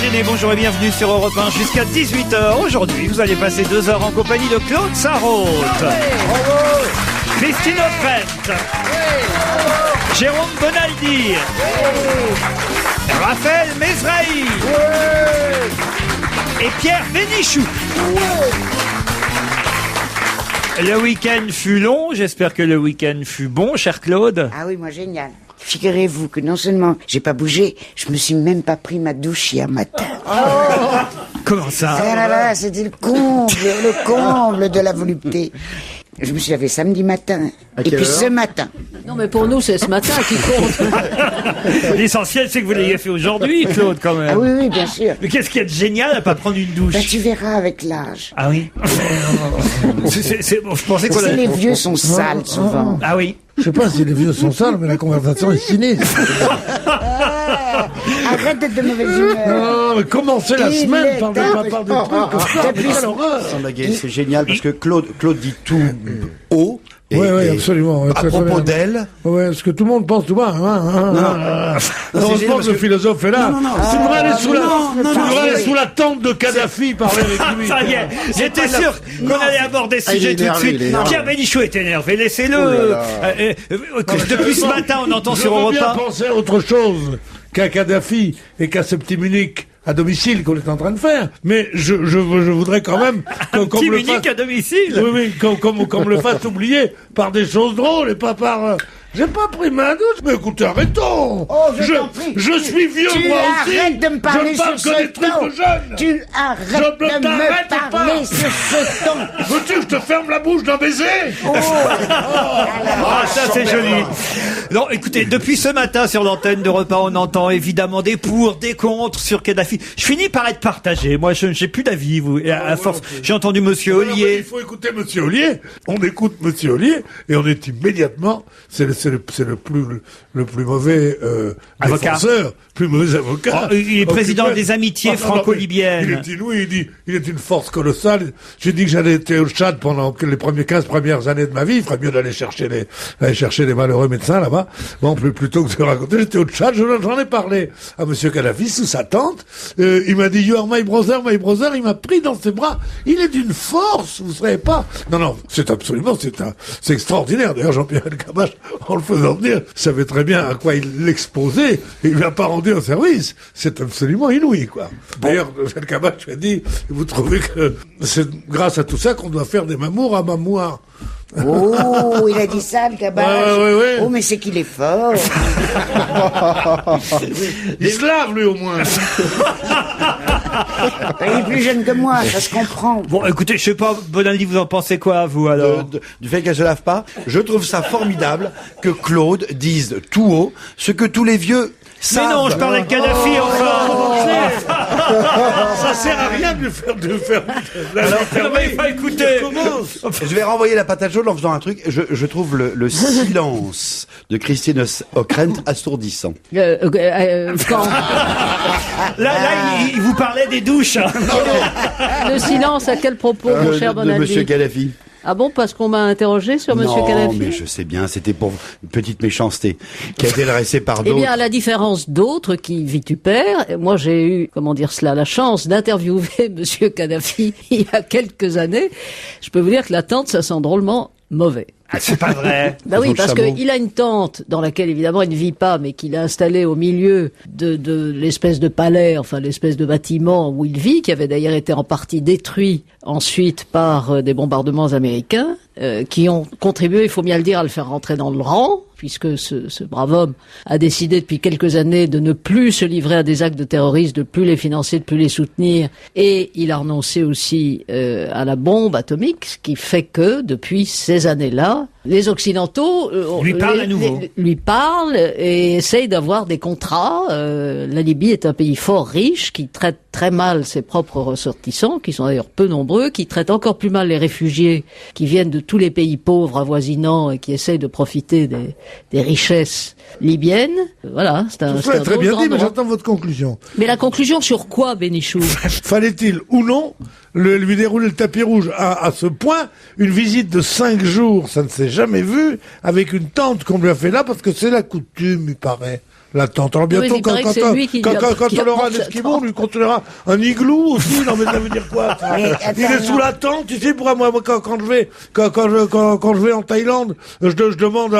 Déjeuner, bonjour et bienvenue sur Europe 1 jusqu'à 18h. Aujourd'hui, vous allez passer 2 heures en compagnie de Claude Sarraute, Christine O'Krent, Jérôme Bonaldi, Raphaël Mesrahi et Pierre Bénichou. Le week-end fut long, j'espère que le week-end fut bon, cher Claude. Ah oui, moi génial. Figurez-vous que non seulement j'ai pas bougé, je me suis même pas pris ma douche hier matin. Comment ça? Ah là là, c'était le comble de la volupté. Je me suis lavé samedi matin. Et puis ce matin. Non, mais pour nous, c'est ce matin qui compte. L'essentiel, c'est que vous l'ayez fait aujourd'hui, Claude, quand même. Ah oui, oui, bien sûr. Mais qu'est-ce qu'il y a de génial à pas prendre une douche? Bah, tu verras avec l'âge. Ah oui. Je pensais qu'on Les vieux sont sales, souvent. Ah oui. Je sais pas si les vieux sont sales, mais la conversation est sinistre. Arrête d'être de mauvaise humeur. Non, mais commencez la semaine par des trucs. C'est génial parce que Claude dit tout haut. Oui, absolument. À propos d'elle. Ouais, parce que tout le monde pense tout bas. Heureusement que le philosophe est là. Tu devrais aller sous la tente de Kadhafi, parler avec lui. Ça y est, j'étais sûr qu'on allait aborder ce sujet tout de suite. Pierre Bénichou est énervé, laissez-le. Depuis ce matin, on entend sur Europe 1. Je veux bien penser à autre chose qu'à Kadhafi et qu'à ce petit Munich à domicile qu'on est en train de faire, mais je voudrais quand même qu'on me le fasse à domicile. Oui, qu'on me le fasse oublier par des choses drôles et pas par. J'ai pas pris ma douche, mais écoutez, arrêtons. Oh, je suis vieux moi aussi. Arrête de me parler je parle sur que ce des trucs ton. de jeunes. Tu arrêtes de me parler sur ce ton. Veux-tu que je te ferme la bouche d'un baiser? Ah, ça c'est joli. Non, écoutez, depuis ce matin sur l'antenne de Repas, on entend évidemment des pour, des contre sur Kadhafi. Je finis par être partagé. Moi, je n'ai plus d'avis, vous. Et à force, j'ai entendu Monsieur Ollier. Il faut écouter Monsieur Ollier. On écoute Monsieur Ollier et on est immédiatement. C'est le plus mauvais défenseur, plus mauvais avocat. Oh, il est président des amitiés franco-libyennes. Il est inouï, il est une force colossale. J'ai dit que j'allais être au Tchad pendant les 15 premières années de ma vie. Il ferait mieux d'aller chercher les malheureux médecins là-bas. Bon, plutôt que de raconter, j'étais au Tchad, j'en ai parlé à Monsieur Kadhafi sous sa tente. Il m'a dit, you are my brother, il m'a pris dans ses bras. Il est d'une force, vous savez pas. Non, c'est extraordinaire. D'ailleurs, Jean-Pierre Elkabbach, en le faisant venir, savait très bien à quoi il l'exposait, et il lui a pas rendu un service. C'est absolument inouï, quoi. Bon. D'ailleurs, Elkabbach a dit, vous trouvez que c'est grâce à tout ça qu'on doit faire des mamours à Mamour. Oh, il a dit ça, le Elkabbach. Ouais. Oh, mais c'est qu'il est fort. Il se lave, lui, au moins. Il est plus jeune que moi, ça se comprend. Bon, écoutez, je sais pas, Bonaldi, vous en pensez quoi, vous, alors? Du fait qu'elle se lave pas, je trouve ça formidable que Claude dise tout haut ce que tous les vieux savent. Mais non, je parlais de Kadhafi, enfin. Ça sert à rien de faire écoutez. Je vais renvoyer la patate chaude en faisant un truc. Je trouve le silence de Christine O'Krent assourdissant. Quand Là, il vous parlait des douches. le silence, à quel propos, mon cher de Bonaldi? Monsieur Kadhafi. Ah bon, parce qu'on m'a interrogé sur Monsieur Kadhafi? Non, mais je sais bien, c'était pour une petite méchanceté qui a été dressée par d'autres. Eh bien, à la différence d'autres qui vitupèrent, moi j'ai eu, la chance d'interviewer Monsieur Kadhafi il y a quelques années. Je peux vous dire que la tente, ça sent drôlement mauvais. Ah, c'est pas vrai. Bah oui, parce qu'il a une tente dans laquelle évidemment il ne vit pas, mais qu'il a installée au milieu de l'espèce de palais, enfin l'espèce de bâtiment où il vit, qui avait d'ailleurs été en partie détruit ensuite par des bombardements américains, qui ont contribué, il faut bien le dire, à le faire rentrer dans le rang, puisque ce brave homme a décidé depuis quelques années de ne plus se livrer à des actes de terrorisme, de plus les financer, de plus les soutenir, et il a renoncé aussi à la bombe atomique, ce qui fait que depuis ces années-là, les Occidentaux lui parlent à nouveau. Lui parlent et essayent d'avoir des contrats. La Libye est un pays fort riche qui traite très mal ses propres ressortissants, qui sont d'ailleurs peu nombreux, qui traite encore plus mal les réfugiés qui viennent de tous les pays pauvres avoisinants et qui essayent de profiter des richesses libyennes. Voilà, c'est un très bien dit, mais endroit. j'attends votre conclusion. Mais la conclusion sur quoi, Bénichou? Fallait-il ou non lui dérouler le tapis rouge à ce point? Une visite de 5 jours, ça ne s'est jamais vu, avec une tente qu'on lui a fait là, parce que c'est la coutume, il paraît. l'attente. Alors Oui, bientôt, il paraît que c'est lui qui quand qui on aura un apporte esquimau, on l'attente. lui construira un igloo aussi. Non, mais ça veut dire quoi, ça? Mais Il attends, est sous non. l'attente, tu sais, pour moi, quand je vais en Thaïlande, je demande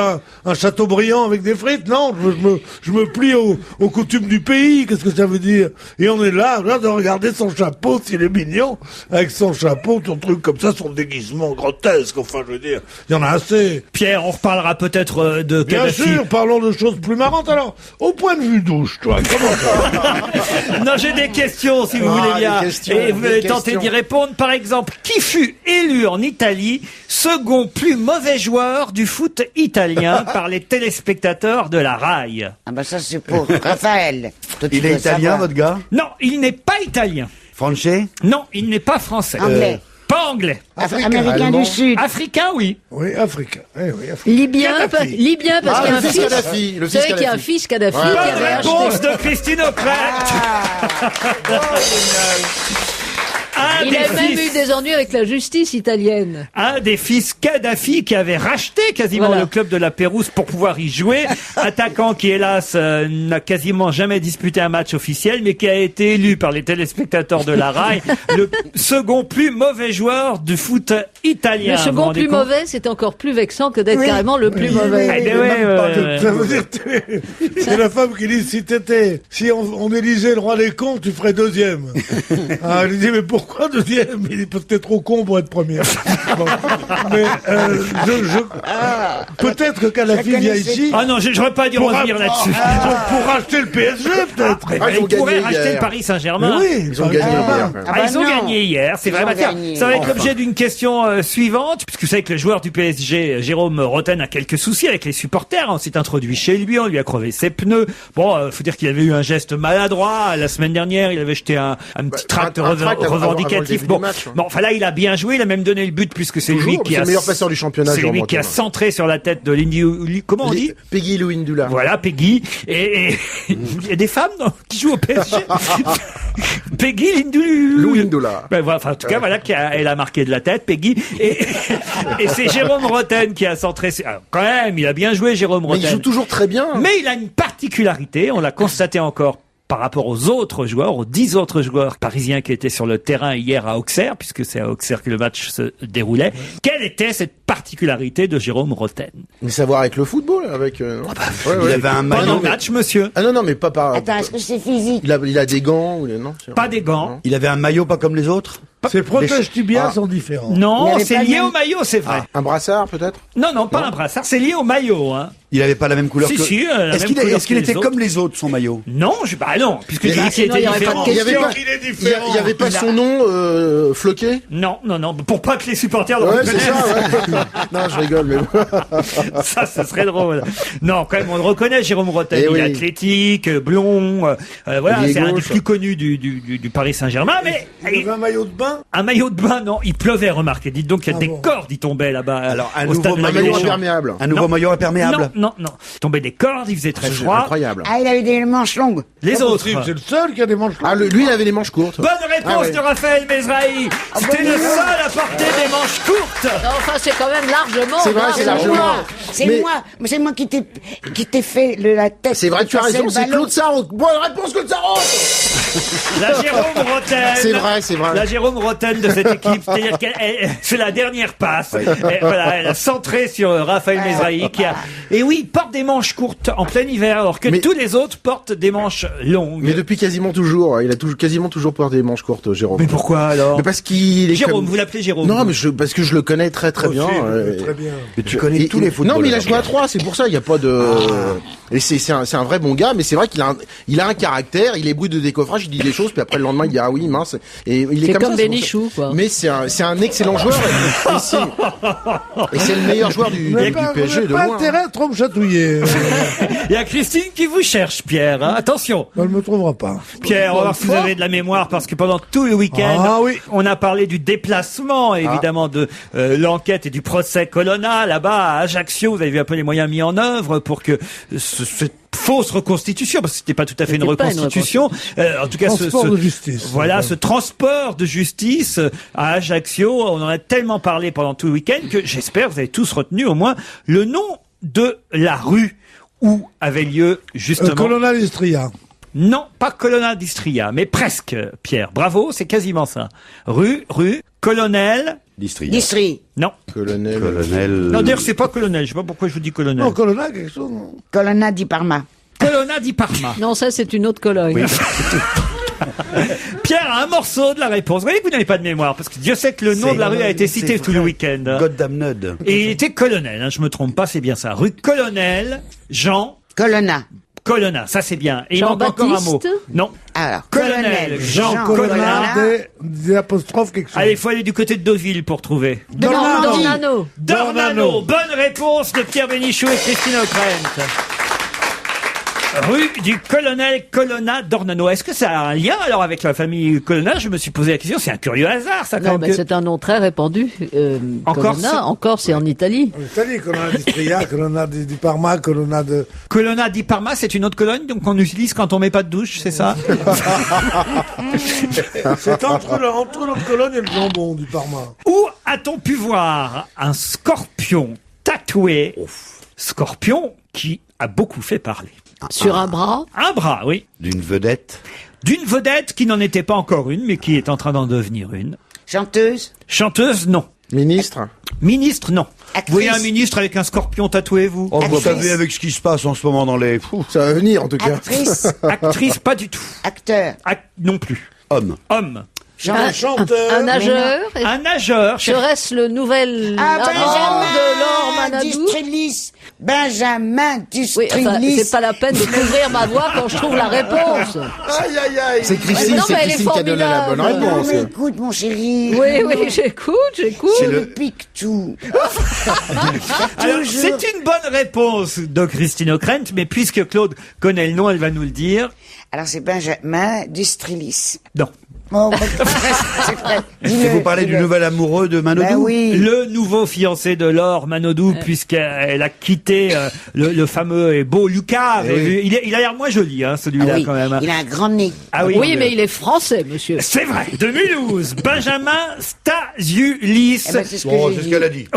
un Chateaubriand avec des frites. Non, je me plie aux coutumes du pays. Qu'est-ce que ça veut dire? Et on est là de regarder son chapeau, s'il est mignon, avec son chapeau, son truc comme ça, son déguisement grotesque. Enfin, je veux dire, il y en a assez. Pierre, on reparlera peut-être de Bien Kadhafi. sûr, parlons de choses plus marrantes. Alors, au point de vue douche, toi, comment ça? Non, j'ai des questions, si vous voulez bien. des questions, Et vous des allez tenter questions. d'y répondre. Par exemple, qui fut élu en Italie second plus mauvais joueur du foot italien par les téléspectateurs de la RAI? Ah bah ça c'est pour Raphaël. Toi, tu Il est dois italien, savoir. votre gars? Non, il n'est pas italien. Franchet? Non, il n'est pas français. Anglais. Pas anglais. Américain Allemand. du Sud. Africain, oui. Oui, africain. Eh oui, africain. Libyen, Kadhafi. parce qu'il y a le un fils fils. Kadhafi. Le Vous fils savez qu'il y a un Kadhafi. fils Kadhafi Ouais. qui Bonne avait réponse acheté. de Christine O'Krent. Un Il des a même fils- eu des ennuis avec la justice italienne. Un des fils Kadhafi qui avait racheté quasiment Voilà. le club de la Pérouse pour pouvoir y jouer. Attaquant qui, hélas, n'a quasiment jamais disputé un match officiel, mais qui a été élu par les téléspectateurs de la RAI le second plus mauvais joueur du foot italien. Le Vous second rendez plus compte mauvais, c'est encore plus vexant que d'être Oui. carrément le plus mauvais. Eh ben ouais, Ça veut dire c'est la femme qui dit si on élisait le roi des cons, tu ferais deuxième. Ah, elle lui dit mais pourquoi deuxième? Il dit parce que t'es trop con pour être première. Bon. Mais peut-être que Kadhafi Je vient connaissais ici Ah non, j'aurais pas dû revenir là-dessus. pour racheter le PSG peut-être. Eh ben, ils ont il pourrait gagné racheter hier. le Paris Mais Saint-Germain. oui, Ils ont gagné hier. quand même. Ah bah ils ont non. gagné hier, c'est Ils vrai. ont Bah, tiens, gagné. ça va être l'objet d'une question suivante, puisque vous savez que le joueur du PSG, Jérôme Rotten, a quelques soucis avec les supporters. On s'est introduit chez lui, on lui a crevé ses pneus. Bon, faut dire qu'il avait eu un geste maladroit. La semaine dernière, il avait jeté un petit tract un tract avant le revendicatif. début Bon, du match, hein. bon, enfin là, il a bien joué. Il a même donné le but, puisque c'est Toujours, lui qui c'est a... le meilleur passeur du championnat, C'est Jérôme lui qui a Rotten. centré sur la tête de Lindy... Comment on dit? Peggy Louindula. Voilà, Peggy. Et il y a des femmes non, qui jouent au PSG. Peggy Louindula. Ben, voilà, enfin, en tout cas, voilà, elle a marqué de la tête, Peggy. Et c'est Jérôme Rotten qui a centré. Alors, quand même, il a bien joué, Jérôme Mais Rotten. il joue toujours très bien. Mais il a une particularité, on l'a constaté encore par rapport aux autres joueurs, aux 10 autres joueurs parisiens qui étaient sur le terrain hier à Auxerre, puisque c'est à Auxerre que le match se déroulait. Quelle était cette particularité de Jérôme Rotten? Mais savoir avec le football, avec. Non Ouais, Il ouais. avait un Pendant maillot. le match, monsieur. Ah non, mais pas par. Attends, est-ce que c'est physique? Il a des gants ou non c'est- Pas des gants. Il avait un maillot pas comme les autres. Ses protèges tibias Ah. sont différents. Il Non, avait c'est pas lié le- au maillot, c'est vrai. Un brassard peut-être. Non, pas un brassard, c'est lié au maillot. Hein. Il avait pas la même couleur Si, que... si, la Est-ce même qu'il couleur est-ce qu'il que les était autres. comme les autres, son maillot? Non, bah non, puisque j'ai dit qu'il sinon, il y était aurait pas de différent. Il y avait pas. Il est Il y différent. avait pas son nom floqué. Non, pour pas que les supporters le Ouais, c'est reconnaissent. ça. Ouais. Non, je rigole, mais. Ça serait drôle. Non, quand même, on le reconnaît, Jérôme Rotten. Eh Il est oui. athlétique, blond. Voilà, Il est c'est un des gauche. plus connus du Paris Saint-Germain. Mais Il avait un maillot de bain. un maillot de bain, non, il pleuvait, remarquez. Dites donc qu'il y a Ah des bon. cordes, il tombait là-bas. Alors, un au nouveau stade de la Un Ligue des maillot Champions. imperméable. Un nouveau maillot imperméable? Non. Il tombait des cordes, il faisait très C'est froid. incroyable. Ah, il avait des manches longues. Les Pas autres. possible, c'est le seul qui a des manches Ah, longues. lui, il avait les manches courtes. Bonne réponse Ah ouais. de Raphaël Mesrahi. C'était le seul à porter des manches courtes. Non, enfin, c'est quand même largement. C'est vrai, c'est largement. largement. C'est moi qui t'ai fait la tête. C'est vrai, tu as passer raison, le c'est ballon. Claude Sarraute. Bonne réponse, Claude Sarraute. La Jérôme Rotten. C'est vrai, c'est vrai. La Jérôme Rotten de cette équipe, c'est-à-dire qu'elle c'est la dernière passe. Et voilà, elle a centré sur Raphaël Mesrahi qui a. Et oui, il porte des manches courtes en plein hiver, alors que Mais- tous les autres portent des manches longues. Mais depuis quasiment toujours, il a quasiment toujours porté des manches courtes, Jérôme. Mais pourquoi alors? Mais parce qu'il est Jérôme, comme- vous l'appelez Jérôme? Non, mais parce que je le connais très très bien. Très bien. Mais tu connais tous les footballeurs. Non, mais il a joué à 3, c'est pour ça, il n'y a pas de... Et c'est un vrai bon gars, mais c'est vrai qu'il a un caractère, il est bruit de décoffrage, il dit des choses, puis après le lendemain, il dit ah oui, mince. Et il est C'est comme comme ça, c'est Bénichou, pour ça. quoi. Mais c'est un excellent joueur, et c'est le meilleur joueur du PSG de pas loin. intérêt à trop me chatouiller. Il y a Christine qui vous cherche, Pierre. Hein. Attention. Elle me trouvera pas. Pierre, on va voir si vous avez de la mémoire parce que pendant tout le week-end, Ah oui. on a parlé du déplacement, évidemment, de l'enquête et du procès Colonna là-bas à Ajaccio. Vous avez vu un peu les moyens mis en œuvre pour que cette fausse reconstitution, parce que c'était pas tout à fait une C'était pas une reconstitution, en tout cas Transport de justice. voilà, ce transport de justice à Ajaccio, on en a tellement parlé pendant tout le week-end que j'espère que vous avez tous retenu au moins le nom de la rue où avait lieu justement... Colonna d'Istria. Non, pas Colonna d'Istria, mais presque, Pierre. Bravo, c'est quasiment ça. Rue Colonel... Distri. Non. Colonel. Non, d'ailleurs, c'est pas Colonel. Je sais pas pourquoi je vous dis Colonel. Non, Colonna, quelque chose. Non. Colonna di Parma. Colonna di Parma. Non, ça c'est une autre colonne. Pierre a un morceau de la réponse. Vous voyez que vous n'avez pas de mémoire, parce que Dieu sait que le nom de la rue a été cité tout le week-end. Goddamned. Et il était colonel, hein, je me trompe pas, c'est bien ça. Rue Colonel Jean Colonna. Colonna, ça c'est bien. Et il manque encore un mot. Jean-Baptiste Non. Alors, Colonel Jean Colonna, Colonna. des apostrophes, quelque chose. Allez, il faut aller du côté de Deauville pour trouver. Dornano. Dornano. Bonne réponse de Pierre Bénichou et Christine O'Krent. Rue du Colonel Colonna Dornano. Est-ce que ça a un lien alors avec la famille Colonna? Je me suis posé la question. C'est un curieux hasard, ça. Quand Non, même, mais que- c'est un nom très répandu. En Colonna, Corse en Corse et en Italie. En Italie, Colonna d'Istria, Colonna di Parma, Colonna de... Colonna di Parma, c'est une autre colonne, donc on utilise quand on met pas de douche, c'est ça? C'est entre notre colonne et le jambon du Parma. Où a-t-on pu voir un scorpion tatoué? Scorpion qui a beaucoup fait parler. Sur un bras. Un bras, oui. D'une vedette. D'une vedette qui n'en était pas encore une, mais qui est en train d'en devenir une. chanteuse. Chanteuse, non. Ministre. Ministre, non. Actrice. Vous voyez un ministre avec un scorpion tatoué, vous? Oh, vous Actrice. savez, avec ce qui se passe en ce moment dans les... Fou. Ça va venir en tout cas. Actrice. Actrice, pas du tout. Acteur. Non plus. Homme. Homme. Un chanteur. nageur. Un nageur. Serait-ce le nouvel Ah, amant de Laure Benjamin Manadou? Dustrilis. Benjamin Oui, Dustrilis. enfin, c'est pas la peine de couvrir ma voix quand je trouve la réponse. Aïe aïe aïe. C'est Christine, Non, c'est mais elle est Christine qui a donné la bonne formidable. Non, réponse. mais écoute, mon chéri. Oui, j'écoute. Je le pique tout. Alors, Toujours. c'est une bonne réponse de Christine O'Krent, mais puisque Claude connaît le nom, elle va nous le dire. Alors, c'est Benjamin Dustrilis. Non. Oh, bah, c'est vrai. Est-ce que vous parlez du nouvel amoureux de Manodou? Ben oui. Le nouveau fiancé de Laure Manodou, puisqu'elle a quitté le fameux et beau Lucas. Vous avez vu, il a l'air moins joli, hein, celui-là, Ah oui, quand même. Hein. il a un grand nez. Ah oui, Oui, mais il est français, monsieur. c'est vrai. 2012, Benjamin Stasiulis. Eh ben, c'est ce que Bon, j'ai c'est ce dit. qu'elle a dit.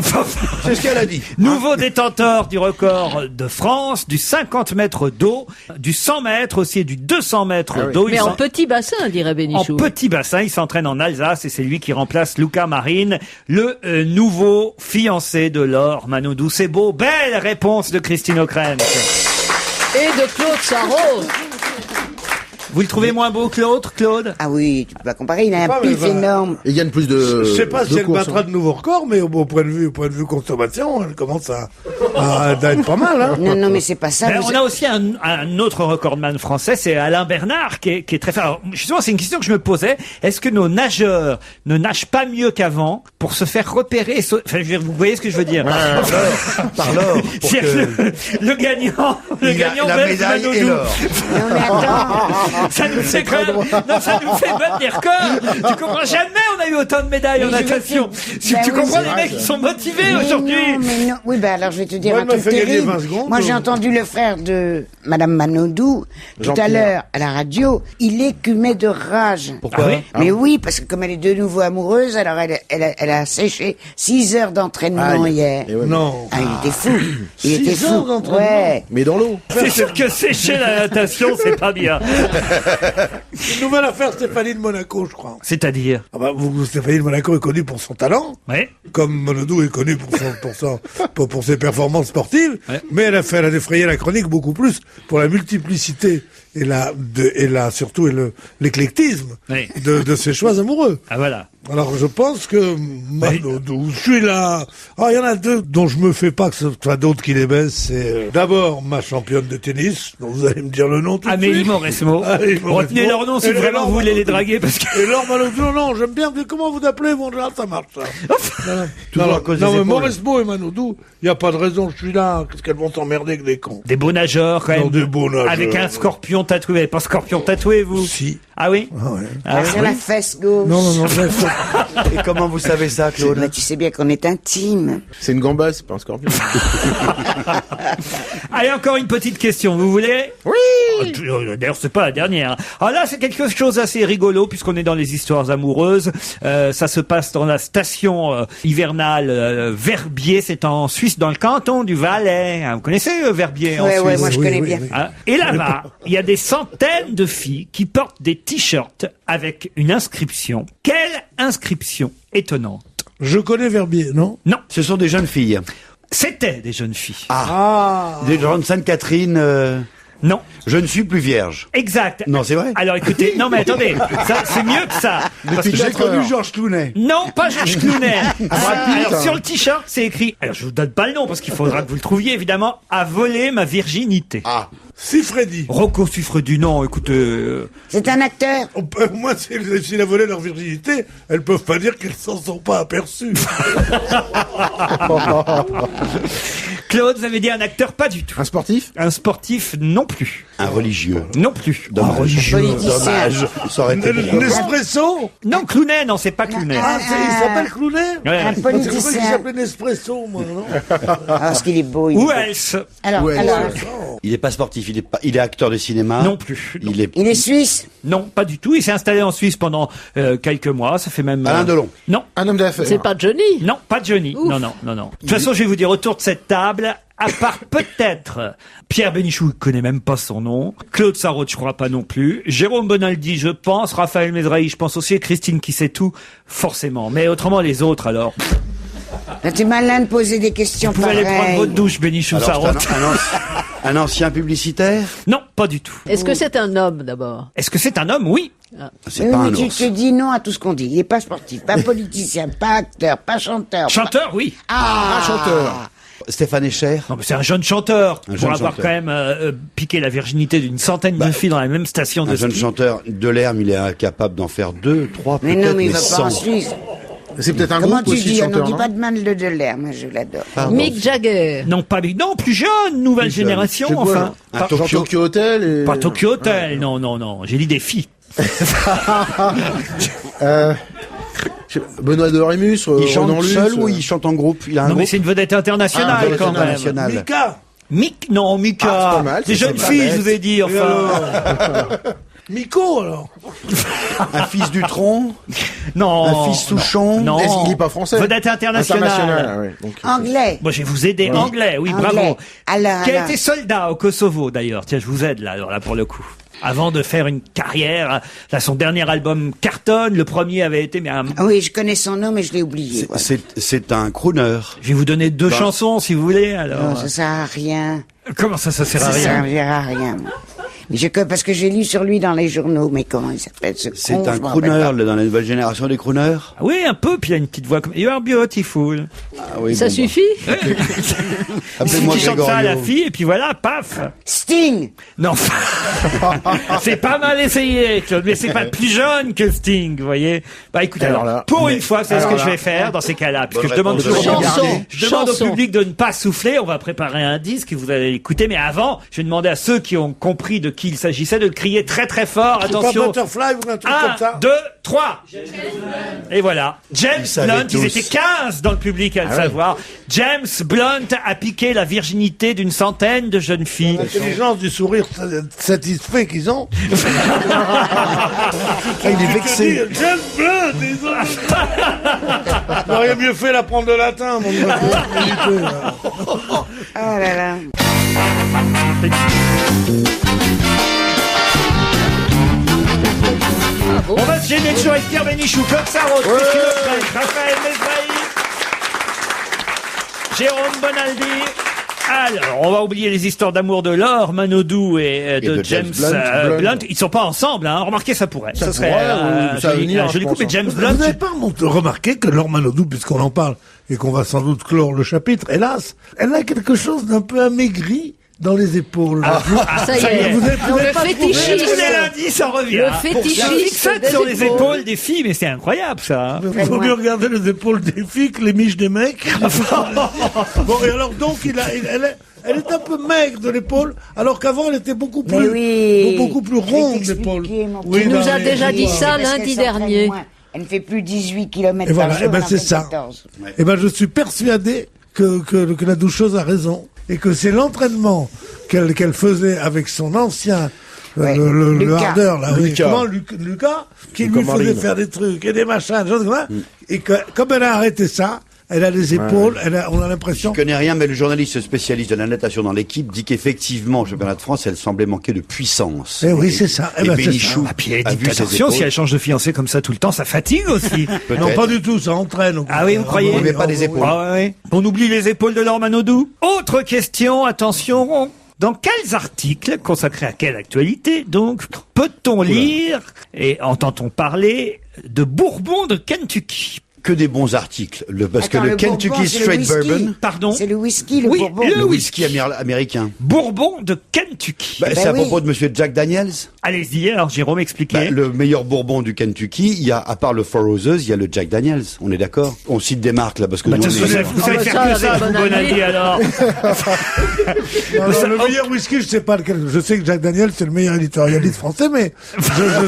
C'est ce qu'elle a dit. Nouveau détenteur du record de France, du 50 mètres d'eau, du 100 mètres aussi et du 200 mètres d'eau. Mais Il en s'en- petit bassin, dirait en Bénichou. petit bassin, il s'entraîne en Alsace et c'est lui qui remplace Luca Marine, le nouveau fiancé de Laure Manodou. C'est beau, belle réponse de Christine O'Krent. Et de Claude Sarraute. Vous le trouvez moins beau que l'autre, Claude? Ah oui, tu peux pas comparer, il a un Pas, mais pif voilà. énorme. Il gagne plus de. Je sais pas si de elle courses, battra hein. de nouveaux records, mais au point de vue consommation, elle commence à être pas mal, hein. Non, non, mais c'est pas ça. Mais vous- on a aussi un autre recordman français, c'est Alain Bernard, qui est très fort. Alors, justement, c'est une question que je me posais. Est-ce que nos nageurs ne nagent pas mieux qu'avant pour se faire repérer Enfin, je veux dire, vous voyez ce que je veux dire? Par l'or. Pour C'est-à-dire que... que le gagnant, le Il a gagnant la belge médaille et Manodou. l'or. Non, mais attends. Ça nous fait quand même, non, ça nous fait battre des records. Tu comprends? Jamais on a eu autant de médailles en Mais je vais natation. te- Tu Ben oui, comprends c'est les vrai, mecs qui sont motivés Mais aujourd'hui. non, mais non. Oui, ben alors je vais te dire Moi, un elle m'a truc fait gagner terrible. 20 secondes, Moi, j'ai donc. entendu le frère de Madame Manodou tout à Jean-Pierre. l'heure à la radio. Il écumait de rage. Pourquoi? Ah oui Mais oui, parce que comme elle est de nouveau amoureuse, alors elle a séché 6 heures d'entraînement Aïe. hier. Et ouais, Non. Ah, il était fou. Il 6 était fou. heures d'entraînement. Ouais. Mais dans l'eau. C'est sûr que sécher la natation, c'est pas bien. Une nouvelle affaire Stéphanie de Monaco, je crois. C'est-à-dire? Ah bah, Stéphanie de Monaco est connue pour son talent. Oui. Comme Manodou est connu pour ses performances sportives, Ouais. mais elle a défrayé la chronique beaucoup plus pour la multiplicité et surtout l'éclectisme Oui. de ses choix amoureux. Ah voilà. Alors je pense que Manodou, je suis là. Ah, il y en a deux dont je me fais pas que ce soit d'autres qui les baissent. C'est d'abord ma championne de tennis, dont vous allez me dire le nom tout de Amélie suite. Mauresmo. Amélie Mauresmo. Retenez leur nom si Et vraiment Laure vous voulez les Manodou. draguer parce que... Et Laure Manodou, non, j'aime bien. Comment vous appelez, mon général, ça marche, ça. Toujours à cause des non, mais épaules. Mauresmo et Manodou, il n'y a pas de raison, je suis là. Qu'est-ce qu'elles vont s'emmerder que des cons? Des beaux nageurs, quand Non, même. des beaux nageurs. Avec un scorpion tatoué. Vous avez pas scorpion tatoué, vous? Si. Ah oui? Sur la fesse gauche. Non. Et comment vous savez ça, Claude? Bah, tu sais bien qu'on est intime. C'est une gamba, c'est pas un scorpion. Allez, encore une petite question, vous voulez? Oui! D'ailleurs, c'est pas la dernière. Alors là, c'est quelque chose d'assez rigolo, puisqu'on est dans les histoires amoureuses. Ça se passe dans la station hivernale Verbier, c'est en Suisse, dans le canton du Valais. Vous connaissez Verbier en Ouais, Suisse? moi je connais bien. Hein? Et là-bas, il y a des centaines de filles qui portent des t-shirts avec une inscription. Quelle inscription étonnante? Je connais Verbier, non? Non, Ce sont des jeunes filles. c'était des jeunes filles. Des gens de Sainte-Catherine. Non, Je ne suis plus vierge. exact. Non, c'est vrai. Alors écoutez, non mais attendez, ça, c'est mieux que ça. Parce que J'ai connu Georges Clooney. non, pas Georges Clooney. Alors hein. sur le t-shirt, c'est écrit. Alors je vous donne pas le nom parce qu'il faudra que vous le trouviez évidemment. A volé ma virginité. Ah. Si Freddy. Rocco Siffredi, non, écoutez. C'est un acteur. Moi, s'il a volé leur virginité, elles peuvent pas dire qu'elles s'en sont pas aperçues. Claude, vous avez dit un acteur, pas du tout. Un sportif? Un sportif, non plus. Un religieux. Non plus. Dommage. Politicien. Dommage. Ça aurait été bien. Nespresso. Non, Clooney, non, c'est pas Clooney. Il s'appelle Clooney. Ouais. Un C'est pour ça qu'il politicien. s'appelait Nespresso, moi, non? Ah, parce qu'il est beau. Où else? Alors, Il est pas sportif, il est acteur de cinéma. Non plus. Il est il est suisse. Non, pas du tout. Il s'est installé en Suisse pendant quelques mois. Ça fait même. Alain Delon. Non. Un homme d'affaires. C'est pas Johnny. Non, pas Johnny. Non. De toute façon, je vais vous dire autour de cette table, à part peut-être Pierre Bénichou, je connais même pas son nom. Claude Sarraute, je crois pas non plus. Jérôme Bonaldi, je pense. Raphaël Mesrahi, je pense aussi. Et Christine qui sait tout, forcément. Mais autrement, les autres, alors. T'es malin de poser des questions Vous allez prendre pareilles. votre douche, Bénichou Alors, Sarraute. un ancien publicitaire. Non, pas du tout. Est-ce que c'est un homme d'abord? Est-ce que c'est un homme? Oui. C'est Oui, pas mais un tu ours. te dis non à tout ce qu'on dit. Il est pas sportif, pas politicien, pas acteur, pas chanteur. Chanteur, oui. Un chanteur. Stéphane Echer. Non, mais c'est un jeune chanteur. Un pour jeune avoir chanteur. quand même piqué la virginité d'une centaine de filles dans la même station de Un jeune ski. chanteur. Delerme, il est incapable d'en faire 2, 3, Mais peut-être, non, mais il va pas en 100. Suisse. C'est peut-être un Comment groupe tu aussi dis? On chanteur, n'en dit non? pas de mal de l'air. Moi, je l'adore. Pardon. Mick Jagger. Non, pas non, plus jeune, nouvelle Plus jeune. génération, C'est quoi, enfin. genre Un Pas, Tokyo. Tokyo Hotel et... pas Tokyo Hotel, non. J'ai dit des filles. Benoît de Rémus, Il chante Ronan Luce, seul ou il chante en groupe? Il a un Non, mais groupe. c'est une vedette internationale, Ah, vedette quand même. internationale. Mika. Mick, non, Mika. Ah, c'est pas mal, des c'est jeunes pas filles, bête. je vous ai dit, enfin. Miko, alors. Un fils du tronc. Non. Un fils Souchon. Non. Est-ce qu'il est pas français? Vedette internationale. International, ouais. Donc, Anglais. Moi, je vais vous aider. Anglais, oui, Anglais. bravo. Alors, Qui a alors. été soldat au Kosovo, d'ailleurs. Tiens, je vous aide, là, alors, là, pour le coup. Avant de faire une carrière, là, son dernier album cartonne. Le premier avait été, mais Ah oui, je connais son nom, mais je l'ai oublié. voilà. C'est un crooner. je vais vous donner deux chansons, si vous voulez, alors. Non, ça sert à rien. Comment ça sert à Ça rien? servira à rien. Mais parce que j'ai lu sur lui dans les journaux, mais comment il s'appelle ce C'est con, un je m'en rappelle crooner pas. là, dans la nouvelle génération des crooners. Ah oui, un peu, puis il a une petite voix comme You are beautiful. Ah oui, Ça bon, suffit? Appelez-moi Tu chantes ça à la Gregorio. fille, et puis voilà, paf. Sting. Non, c'est pas mal essayé, Claude, mais c'est pas plus jeune que Sting, vous voyez. Bah écoutez, Alors alors, là, pour une fois, c'est ce alors que je là. vais faire dans ces cas-là, puisque Bonne je demande réponse. toujours Chanson. je demande au Chanson. public de ne pas souffler. On va préparer un disque que vous allez écouter, mais avant, je vais demander à ceux qui ont compris de qui il s'agissait de le crier très très fort. C'est pas Attention. Butterfly ou un truc 1, comme ça? 2, 3. Et voilà. James savaient Blunt, ils tous. étaient 15 dans le public à le savoir. James Blunt a piqué la virginité d'une centaine de jeunes filles. L'intelligence du sourire satisfait qu'ils ont. Ah, il est vexé. James Blunt, ils ont... Il aurait mieux fait d'apprendre le latin, mon gars. Oh là là. On va se gêner toujours avec Pierre Bénichou, Claude Sarraute, Christine O'Krent, Raphaël Mesrahi, Jérôme Bonaldi. Alors, on va oublier les histoires d'amour de Laure Manodou et de de James James Blunt. Ils sont pas ensemble, hein. Remarquez, ça pourrait. Ça serait pourrait, ça va venir, un joli je coup, pense, mais James Vous Blunt. n'avez pas remarqué que Laure Manodou, puisqu'on en parle, et qu'on va sans doute clore le chapitre, hélas, elle a quelque chose d'un peu amaigri dans les épaules. Ça y est. Vous avez Non, le pas trouvé Tous les fétichisme. lundis, ça revient. Le La fétichisme fixette des sur les épaules. épaules des filles, mais c'est incroyable, ça. hein. Il faut mieux regarder les épaules des filles que les miches des mecs. Bon, et alors donc, Elle est un peu maigre de l'épaule, alors qu'avant elle était beaucoup Mais plus, oui. beaucoup plus Je vais ronde t'expliquer, l'épaule. mon Tu petit. nous as mais- déjà dit ça Parce lundi qu'elle s'entraîne dernier. moins. Elle ne fait plus 18 km Et voilà, par jour, eh ben elle en c'est fait ça. 14. Eh ben, je suis persuadé que la doucheuse a raison et que c'est l'entraînement qu'elle faisait avec son ancien Ouais, le Lucas. hardeur là, oui. Lucas. Comment Lucas qui Lucas lui faisait Marine. faire des trucs et des machins, des choses comme ça, et que comme elle a arrêté ça, elle a les épaules, on a l'impression. Je connais rien, mais le journaliste spécialiste de la natation dans l'équipe dit qu'effectivement, au championnat de France, elle semblait manquer de puissance. Eh oui, c'est ça. Eh Et ben, c'est Bénichou ça. Ah, puis elle a dit vu ses attention, si épaules. elle change de fiancé comme ça tout le temps, ça fatigue aussi. Peut-être. Non, pas du tout, ça entraîne. Ah oui, vous croyez On met pas les épaules. Ah ouais. On oublie les épaules de Laure Manodou. Autre question, attention. Dans quels articles consacrés à quelle actualité, donc, peut-on lire et entend-on parler de Bourbon de Kentucky? Que des bons articles. Parce Attends, que le le Bourbon, Kentucky c'est le Straight whisky. Bourbon, Pardon? C'est le whisky, le Oui, bourbon. le le whisky américain. Bourbon de Kentucky. Bah, Eh ben c'est à oui. propos de monsieur Jack Daniels. Allez-y, alors Jérôme, expliquez. Bah, le meilleur bourbon du Kentucky, il y a, à part le Four Roses, il y a le Jack Daniels. On est d'accord? On cite des marques, là, parce que Bah, nous, de toute on est- façon, vous savez bah, faire ça, que avec ça, vous, Bonaldi. Bonaldi, alors. Non, non, le meilleur whisky, je sais pas lequel. Je sais que Jacques Daniel, c'est le meilleur éditorialiste français, mais je savais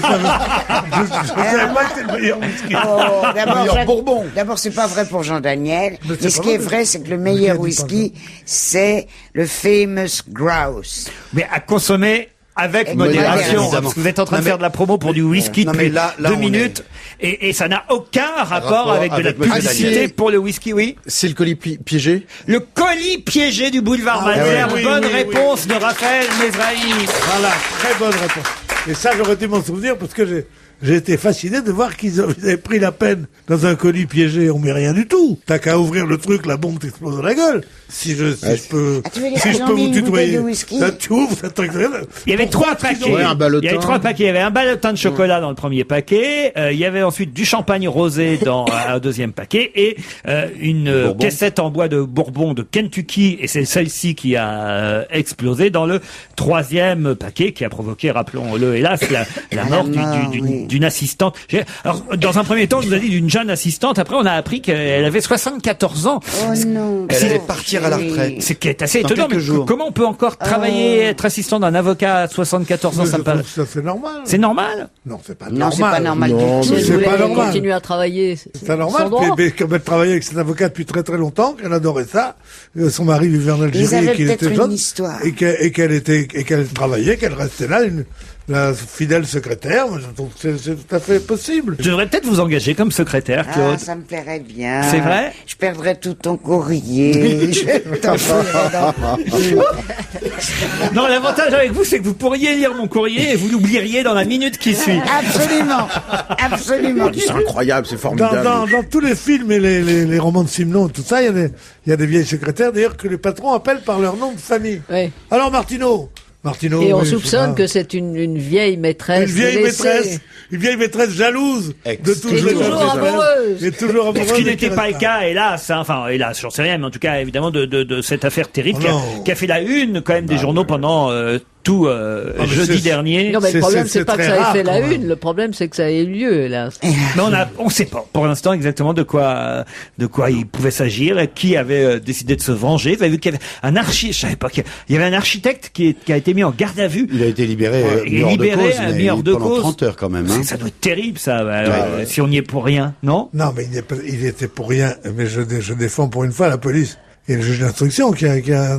pas que c'était le meilleur whisky. Oh, d'abord, Meilleur Bourbon. D'abord, c'est pas vrai pour Jean Daniel. Mais c'est Mais ce pas qui est vrai. vrai, c'est que le Qui a meilleur dit whisky, c'est le famous grouse. Mais à consommer avec Avec modération. modération. Parce que vous êtes en train Non, de faire mais- de la promo pour du whisky Non, depuis mais là, 2 on minutes. Et ça n'a aucun rapport avec de la avec Monsieur publicité Daniel. pour le whisky, oui. C'est le colis piégé. Le colis piégé du boulevard Malesherbes. oui, Bonne oui, oui. réponse de Raphaël Mesrahi. Voilà, très bonne réponse. Et ça, j'aurais dû m'en souvenir parce que j'ai été fasciné de voir qu'ils avaient pris la peine dans un colis piégé. On met rien du tout. T'as qu'à ouvrir le truc, la bombe t'explose dans la gueule. Si je peux, Ah, tu veux dire si qu'ils je ont peux mis vous une bouteille tutoyer. de whisky Là, tu ouvres, ça truc. Il y avait 3 paquets. Ouais, un ballotin. Il y avait 3 paquets. Il y avait un ballotin de chocolat dans le premier paquet. Il y avait ensuite du champagne rosé dans un deuxième paquet et une Bourbon. caissette en bois de Bourbon de Kentucky. Et c'est celle-ci qui a explosé dans le 3e paquet qui a provoqué, rappelons-le, hélas, la mort oui. d'une assistante. Alors, dans un premier temps, je vous ai dit d'une jeune assistante. Après, on a appris qu'elle avait 74 ans. Oh non. Elle allait pauvre partir à la chérie. retraite. C'est qui est assez Dans étonnant. quelques Mais jours. comment on peut encore travailler, être assistant d'un avocat à 74 ans? Ça me paraît. Ça, c'est normal. C'est normal? Non, c'est pas Non, normal. c'est pas normal Non, du Si tout. elle c'est voulait pas normal. continuer à travailler, C'est normal, son droit. mais comme elle travaillait avec cet avocat depuis très très longtemps, qu'elle adorait ça, son mari vivait en Algérie Ils avaient et qu'il peut-être était une jeune, histoire. et qu'elle travaillait, qu'elle restait là, la fidèle secrétaire. Moi, je trouve que c'est tout à fait possible. Je devrais peut-être vous engager comme secrétaire, Ah, Claude. ça me plairait bien. C'est vrai? Je perdrais tout ton courrier. Je t'enfouirais dans- Non, l'avantage avec vous, c'est que vous pourriez lire mon courrier et vous l'oublieriez dans la minute qui suit. Absolument. Absolument. C'est incroyable, c'est Dans, formidable. dans tous les films et les romans de Simenon et tout ça, il y a des vieilles secrétaires, d'ailleurs, que les patrons appellent par leur nom de famille. Oui. Alors, Martineau, Et on oui, je sais soupçonne pas. que c'est une vieille maîtresse. Une vieille délaissée. maîtresse jalouse de tous Et les toujours amoureuse. Et toujours amoureuse. Ce qui et n'était qui pas le reste cas, hélas, hein, enfin, hélas, j'en sais rien, mais en tout cas, évidemment, de cette affaire terrible Oh non. qui a fait la une, quand même, des journaux pendant tout mais jeudi c'est- dernier. Non, mais C'est- le problème, c'est c'est pas que très ça ait rare, fait la quand même. une. Le problème, c'est que ça ait eu lieu, hélas. Mais on sait pas, pour l'instant, exactement de quoi il pouvait s'agir, et qui avait décidé de se venger. Vous avez vu qu'il y avait je savais pas qu'il y avait un architecte qui a été mis en garde à vue. Il a été libéré, Il est mis hors de libéré, cause, mais mis hors de pendant cause. 30 heures quand même. Hein. Ça doit être terrible, ça, ouais. si on y est pour rien, non? Non, mais il était pour rien. Mais je défends pour une fois la police et le juge d'instruction qui a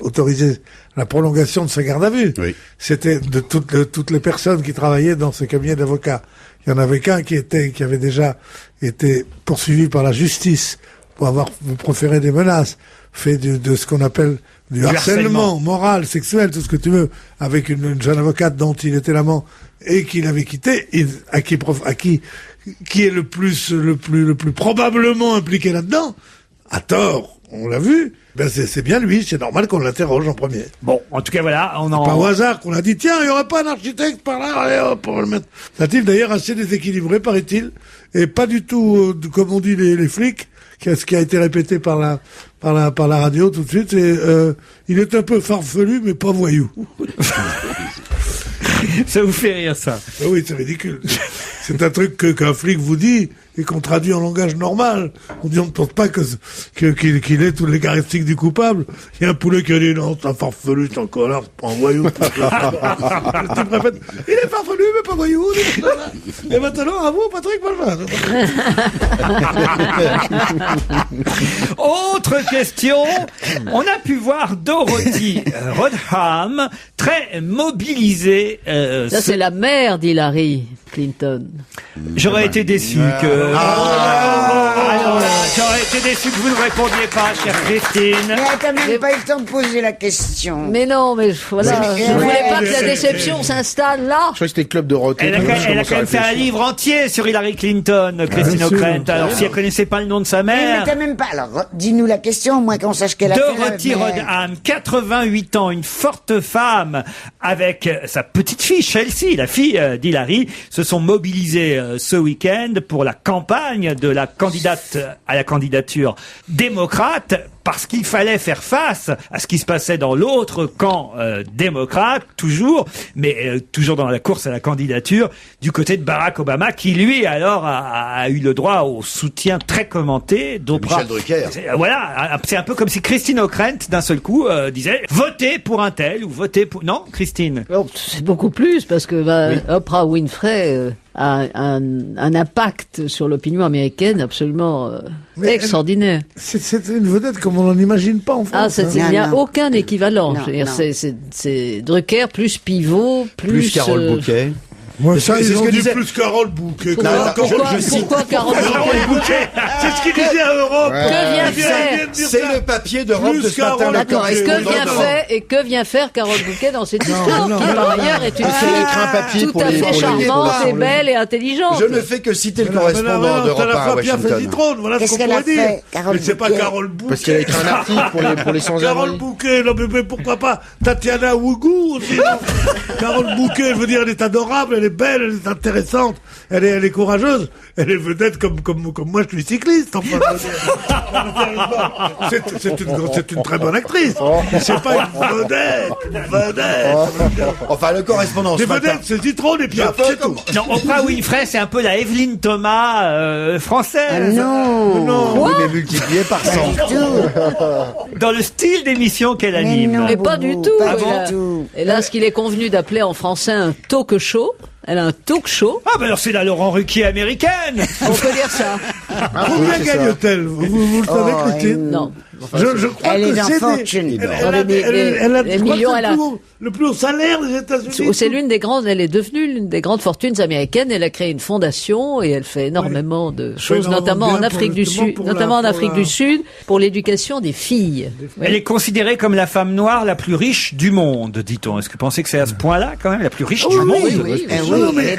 autorisé la prolongation de sa garde à vue. Oui. C'était de toutes les personnes qui travaillaient dans ce cabinet d'avocats. Il y en avait qu'un qui avait déjà été poursuivi par la justice pour avoir proféré des menaces, fait de ce qu'on appelle du harcèlement moral, sexuel, tout ce que tu veux, avec une jeune avocate dont il était l'amant et qu'il avait quitté, qui est le plus probablement impliqué là-dedans, à tort, on l'a vu, ben c'est bien lui, c'est normal qu'on l'interroge en premier. Bon, en tout cas, voilà, Pas au hasard qu'on a dit, tiens, il n'y aurait pas un architecte par là, allez hop, on va le mettre. C'est d'ailleurs assez déséquilibré, paraît-il, et pas du tout, comme on dit les flics, ce qui a été répété par la radio tout de suite, il est un peu farfelu, mais pas voyou. Ça vous fait rire, ça. Ah oui, c'est ridicule. c'est un truc qu'un flic vous dit et qu'on traduit en langage normal. On ne pense pas qu'il ait toutes les caractéristiques du coupable. Il y a un poulet qui a dit non, c'est un farfelu, c'est un connard, c'est pas un voyou. Le type répète, il est farfelu, mais pas voyou. Et maintenant, à vous, Patrick Machin. Autre question. On a pu voir Dorothy Rodham très mobilisée. Ça, c'est la mère d'Hillary Clinton. J'aurais été déçu que... Alors là, j'aurais été déçu que vous ne répondiez pas, chère Christine. Mais t'as même pas eu le temps de poser la question. Mais non, mais voilà, Mais- je voulais pas que la mais- déception s'installe là. Je crois que c'était le club de Rotten. Elle a quand même fait un livre entier sur Hillary Clinton, Christine bien sûr. O'Krent. Alors, si elle connaissait pas le nom de sa Mais mère... t'as même pas. Alors, dis-nous la question, au moins qu'on sache qu'elle a fait. Dorothy Rodham, 88 ans, une forte femme, avec sa petite fille Chelsea, la fille d'Hillary, se sont mobilisés ce week-end pour la campagne de la candidate à la candidature démocrate, parce qu'il fallait faire face à ce qui se passait dans l'autre camp démocrate, toujours, mais toujours dans la course à la candidature, du côté de Barack Obama, qui lui alors a eu le droit au soutien très commenté d'Oprah. Michel Drucker. Voilà, c'est un peu comme si Christine O'Krent, d'un seul coup, disait « Votez pour un tel » ou « Votez pour... » Non, Christine? Oh, c'est beaucoup plus parce que Oprah Winfrey a un impact sur l'opinion américaine absolument Mais extraordinaire. C'est une vedette comme on n'en imagine pas en France. Il n'y a Non, non. aucun équivalent. Non, Je veux dire, non. c'est Drucker plus Pivot Plus Carole Bouquet. Moi, ça, C'est ce ils ont que dit disait- plus Carole Bouquet. Pourquoi Carole Bouquet C'est ce qu'il disait à Europe. Que vient Il vient faire de dire C'est ça. le papier d'Europe Plus de ce matin. Carole D'accord. Et Bouquet. que vient faire Carole Bouquet dans cette histoire, non, qui non, par non, ailleurs est une Parce qu'elle a écrit un fille papier tout pour à les- fait pour les- charmante pour et les- belle et intelligente. Je ne fais que citer le Mais correspondant t'as d'Europe la 1 à fois Pierre Washington. Fézitrone, voilà ce Qu'est-ce qu'on qu'elle pourrait a dire. fait, Carole Mais c'est pas Bouquet Carole Bouquet. Parce qu'elle a écrit un article pour les sans-abri. Carole Bouquet, non mais pourquoi pas Tatiana Wougou aussi, non Carole Bouquet, je veux dire, elle est adorable, elle est belle, elle est intéressante, elle est courageuse, elle est vedette comme moi je suis cycliste, enfin. Je veux dire. C'est une très bonne actrice, mais c'est pas une vedette. Enfin, le correspondant ce Les matin. vedettes, c'est Citron et Piaf, c'est tout. Non, Oprah Winfrey, c'est un peu la Evelyne Thomas française. Non. Oui, mais multiplié par 100. Dans le style d'émission qu'elle Mais anime. non. Mais pas du Boubou, tout. pas Elle a- du tout. Et là, ce qu'il est convenu d'appeler en français un talk show. Elle a un talk show. Ah, ben alors c'est la Laurent Ruquier américaine. On peut dire ça. Combien oui, c'est gagne-t-elle vous le savez, Oh, Christine Non. Je crois Elle que est dans c'est Fortune. elle a Les je crois millions, que elle c'est a- le plus haut salaire des États-Unis. C'est l'une des grandes, elle est devenue l'une des grandes fortunes américaines. Elle a créé une fondation et elle fait énormément de choses, énormément notamment bien en pour Afrique du justement Sud, pour notamment en la- Afrique du Sud, pour l'éducation des filles. Elle est considérée comme la femme noire la plus riche du monde, dit-on. Est-ce que vous pensez que c'est à ce point-là, quand même, la plus riche du monde? Non, mais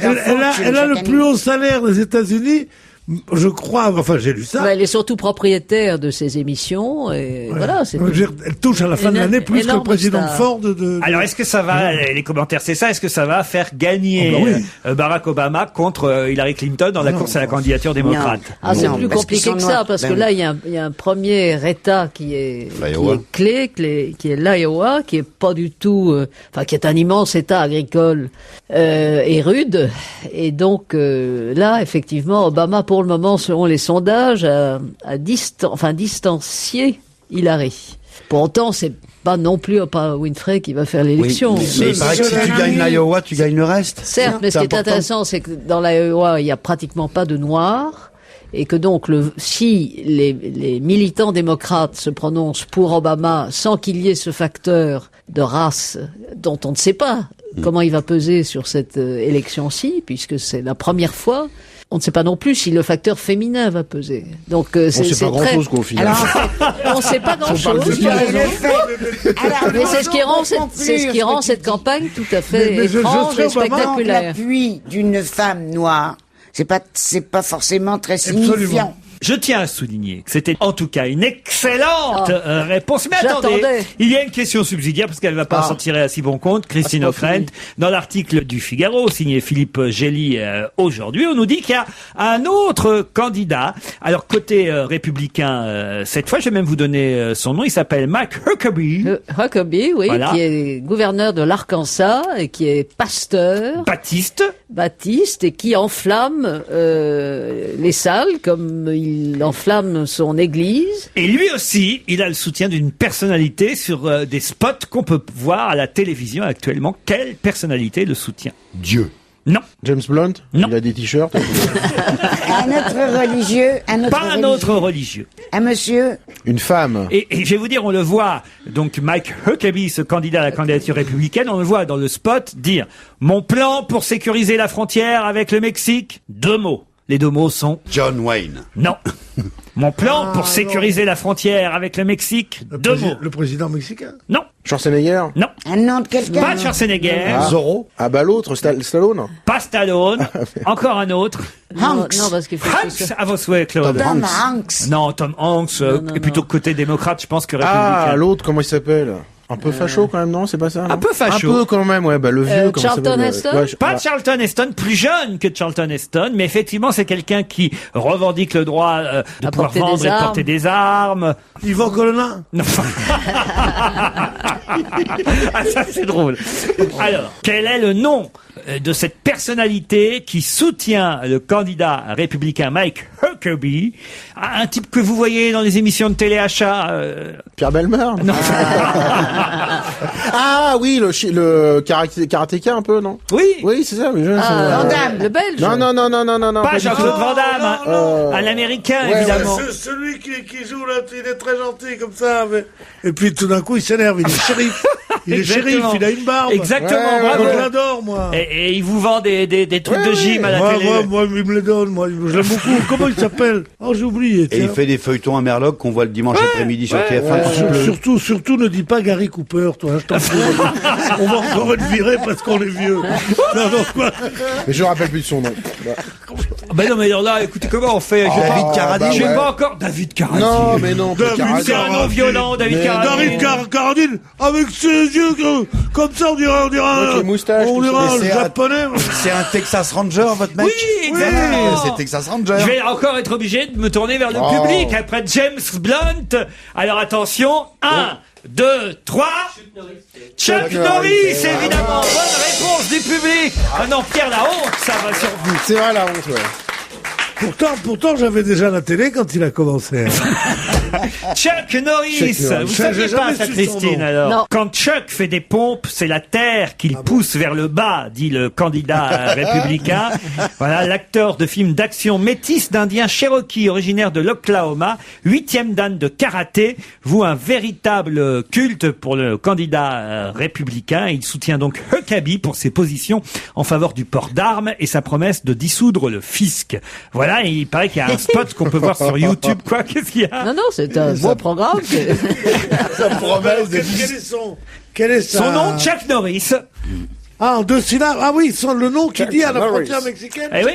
elle a le plus haut salaire des États-Unis. Je crois, enfin j'ai lu ça. Mais elle est surtout propriétaire de ses émissions et voilà. C'est Je veux dire, elle touche à la fin de l'année plus que le énorme président star. Ford de... Alors, est-ce que ça va, les commentaires, c'est ça, est-ce que ça va faire gagner Oh, bah oui. Barack Obama contre Hillary Clinton dans la course à la candidature démocrate? Ah, c'est Non, plus parce compliqué qu'ils sont que ça, noirs. parce que Ben là, il y a un premier État qui est L'Iowa. clé, qui est l'Iowa, qui est pas du tout, enfin, qui est un immense État agricole et rude. Et donc là, effectivement, Obama, pour le moment, selon les sondages, a distancié Hillary. Pour autant, c'est pas non plus Oprah Winfrey qui va faire l'élection. Mais il paraît que si tu gagnes l'Iowa, tu gagnes le reste. Certes, mais ce qui est intéressant, c'est que dans l'Iowa, il n'y a pratiquement pas de noirs, et que donc, si les militants démocrates se prononcent pour Obama sans qu'il y ait ce facteur de race dont on ne sait pas comment il va peser sur cette élection-ci, puisque c'est la première fois. On ne sait pas non plus si le facteur féminin va peser. Donc On c'est sait pas très... grand-chose, quoi, au final. Alors, en fait, On ne sait pas grand-chose. de tu as raison. alors, Mais c'est ce qui rend non, c'est ce qui rend cette campagne tout à fait Mais je étrange serais et Obama. spectaculaire. l'appui d'une femme noire, c'est pas forcément très signifiant. Absolument. Je tiens à souligner que c'était en tout cas une excellente réponse. Mais attendez, J'attendais. il y a une question subsidiaire parce qu'elle va pas s'en tirer à si bon compte. Christine c'est pas O'Krent, fini. dans l'article du Figaro signé Philippe Gély aujourd'hui, on nous dit qu'il y a un autre candidat. Alors côté républicain, cette fois, je vais même vous donner son nom. Il s'appelle Mike Huckabee, Huckabee, oui, Voilà. qui est gouverneur de l'Arkansas et qui est pasteur. baptiste. baptiste et qui enflamme les salles comme il enflamme son église. Et lui aussi, il a le soutien d'une personnalité sur des spots qu'on peut voir à la télévision actuellement. Quelle personnalité le soutient? Dieu. Non. James Blunt. Non. Il a des t-shirts. Un autre religieux, Pas un autre religieux. Un monsieur. Une femme. Et je vais vous dire, on le voit, donc Mike Huckabee, ce candidat à la candidature républicaine, on le voit dans le spot dire « Mon plan pour sécuriser la frontière avec le Mexique », 2 mots. Les 2 mots sont John Wayne. non. Mon plan pour sécuriser la frontière avec le Mexique, 2 mots. Le président mexicain. Non, Schwarzenegger. non. Un nom de quelqu'un. Pas Schwarzenegger, Zorro. Ah bah l'autre, Stallone. pas Stallone, encore un autre. Hanks. Non, parce qu'il faut que ce Hanks, soit- à vos souhaits, Claude. Tom Hanks. Non, Tom Hanks non, est plutôt côté démocrate, je pense que Ah, républicain. l'autre, comment il s'appelle? Un peu facho quand même, non? C'est pas ça? non Un peu facho. Un peu quand même, ouais. Bah le vieux, comment Charlton ça s'appelle, Heston ouais, Pas ah, Charlton Heston, plus jeune que Charlton Heston, mais effectivement c'est quelqu'un qui revendique le droit de À pouvoir porter vendre des et de armes. porter des armes. Yvan Colonna. Non. Ah, ça c'est drôle. Alors, quel est le nom de cette personnalité qui soutient le candidat républicain Mike Huckabee, un type que vous voyez dans les émissions de téléachat Pierre Bellemare? Non. Ah oui, le karatéka un peu, non? Oui. Oui, c'est ça, mais je... Ah, Van Damme. le Belge. Non. Pas du Jean-Claude tout. Van Damme, un américain Ouais, évidemment. Celui qui joue là, il est très gentil comme ça. Et puis tout d'un coup, il s'énerve. Il est shérif. Il est shérif, Exactement. il a une barbe. Exactement, Ouais, bravo. Moi, je l'adore, moi. Et il vous vend des trucs Ouais, de ouais. gym à la Moi, télé. moi, il me les donne. Moi, je l'aime beaucoup. Comment il s'appelle? Oh, j'ai oublié. Et tiens. il fait des feuilletons à Merloc qu'on voit le dimanche après-midi sur TF1 quand il pleut. Surtout, ne dis pas Gary Cooper, toi. Je t'en prie. On va encore être viré parce qu'on est vieux. Non, quoi. Mais je me rappelle plus de son nom. Ben non, mais alors là, écoutez, comment on fait? David Carradine. J'ai ouais. pas encore David Carradine. Non, mais non, pas David Carradine. C'est un nom violent, David Mais Carradine. David Carradine, avec ses yeux comme ça, on dirait Avec les moustaches, on tout dirait ça. un Mais c'est japonais. C'est un Texas Ranger, votre mec? Oui, exactement. C'est Texas Ranger. Je vais encore être obligé de me tourner vers le Oh. public après James Blunt. Alors attention, 1, 2, 3. Chuck Norris, évidemment. Bonne réponse du public. Ah non, Pierre, la honte, ça va sur vous. C'est vrai la honte, ouais. Pourtant, j'avais déjà la télé quand il a commencé. Chuck Norris, Chuck Norris. vous J'ai saviez pas jamais ça, su son Christine, nom. alors? Non. Quand Chuck fait des pompes, c'est la terre qu'il pousse vers le bas, dit le candidat républicain. Voilà, l'acteur de film d'action métis d'Indien Cherokee, originaire de l'Oklahoma, 8e dan de karaté, voue un véritable culte pour le candidat républicain. Il soutient donc Huckabee pour ses positions en faveur du port d'armes et sa promesse de dissoudre le fisc. Voilà, et il paraît qu'il y a un spot qu'on peut voir sur YouTube. Quoi, qu'est-ce qu'il y a? Non, c'est un beau programme. Ça promet de... Quel est Son nom, Chuck Norris. Ah, en 2 syllabes. Ah oui, le nom qui dit à la Norris. frontière mexicaine. Eh oui,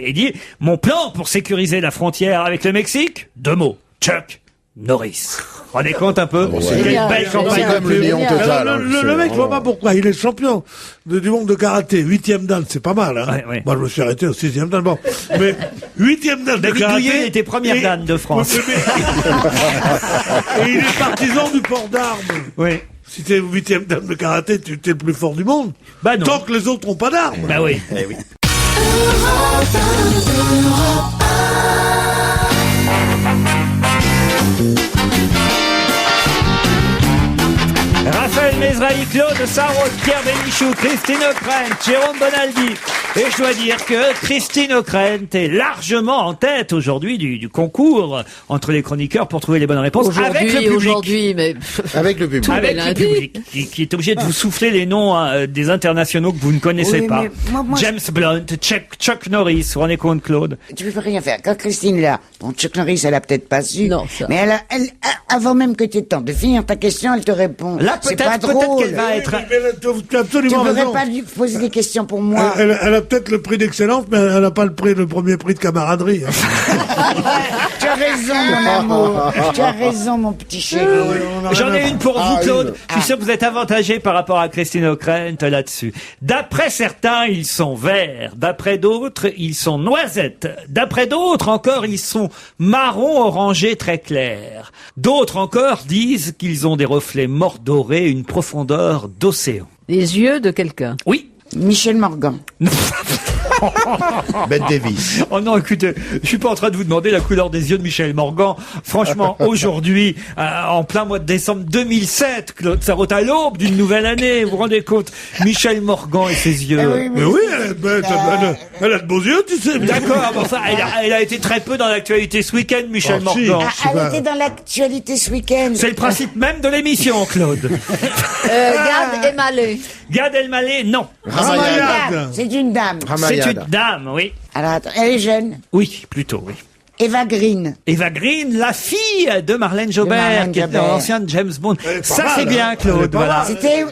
il dit « Mon plan pour sécuriser la frontière avec le Mexique », 2 mots, Chuck Norris. Rendez compte un peu quelle génial, belle c'est campagne C'est génial. de comme le pub. néant Génial. total. hein, Le c'est mec, je vois vraiment- pas pourquoi. Il est champion du monde de karaté. 8e dan, c'est pas mal. Hein. Ouais. Moi, je me suis arrêté au 6e dan. Bon. Mais 8e dan de David karaté. Douillet était première et- dan de France. Et il est partisan du port d'armes. Oui. Si t'es 8e dan de karaté, tu es le plus fort du monde. Bah non. Tant que les autres ont pas d'armes. Bah oui. Raphaël Mesrahi, Claude Sarraute, Pierre Bénichou, Christine O'Krent, Jérôme Bonaldi. Et je dois dire que Christine O'Krent est largement en tête aujourd'hui du concours entre les chroniqueurs pour trouver les bonnes réponses avec le public. Aujourd'hui, mais Avec le public. Tout Avec le le lundi. public, qui est obligé de vous souffler les noms des internationaux que vous ne connaissez Oui, pas. mais moi, James Blunt, Chuck Norris, vous vous rendez compte, Claude? Tu peux rien faire. Quand Christine là, bon, Chuck Norris, elle a peut-être pas su. Non, ça. Mais avant même que tu aies le temps de finir ta question, elle te répond. Là, C'est pas peut-être drôle. qu'elle va être... Mais tu as Tu absolument pourrais raison. pas lui poser des questions pour moi. Elle a peut-être le prix d'excellence, mais elle n'a pas le premier prix de camaraderie. Hein. Tu as raison, mon amour. Tu as raison, mon petit chéri. J'en ai une pour vous, Ah, Claude. une. Je suis sûr que vous êtes avantagé par rapport à Christine O'Krent là-dessus. D'après certains, ils sont verts. D'après d'autres, ils sont noisettes. D'après d'autres encore, ils sont marron orangé très clair. D'autres encore disent qu'ils ont des reflets mordorés, une profondeur d'océan. les yeux de quelqu'un. Oui. Michel Morgan. Bette Davis. Oh non, écoutez, je suis pas en train de vous demander la couleur des yeux de Michel Morgan. Franchement, aujourd'hui, en plein mois de décembre 2007, Claude Sarraute, à l'aube d'une nouvelle année, vous vous rendez compte, Michel Morgan et ses yeux. Mais oui, elle est bête, elle a de beaux yeux, tu sais. D'accord, bon, ça, elle a été très peu dans l'actualité ce week-end, Michel Oh, si. Morgan. Elle était dans l'actualité ce week-end. C'est le principe même de l'émission, Claude. Gad Elmaleh. Gad Elmaleh, non. Ramayad. C'est une dame. C'est une dame, oui. Alors attends, elle est jeune. Oui, plutôt, oui. Eva Green. Eva Green, la fille de Marlène Jobert, Marlène qui était Jobert. dans l'ancien James Bond. Elle est pas Ça, mal, c'est hein. bien, Elle est Claude, pas voilà.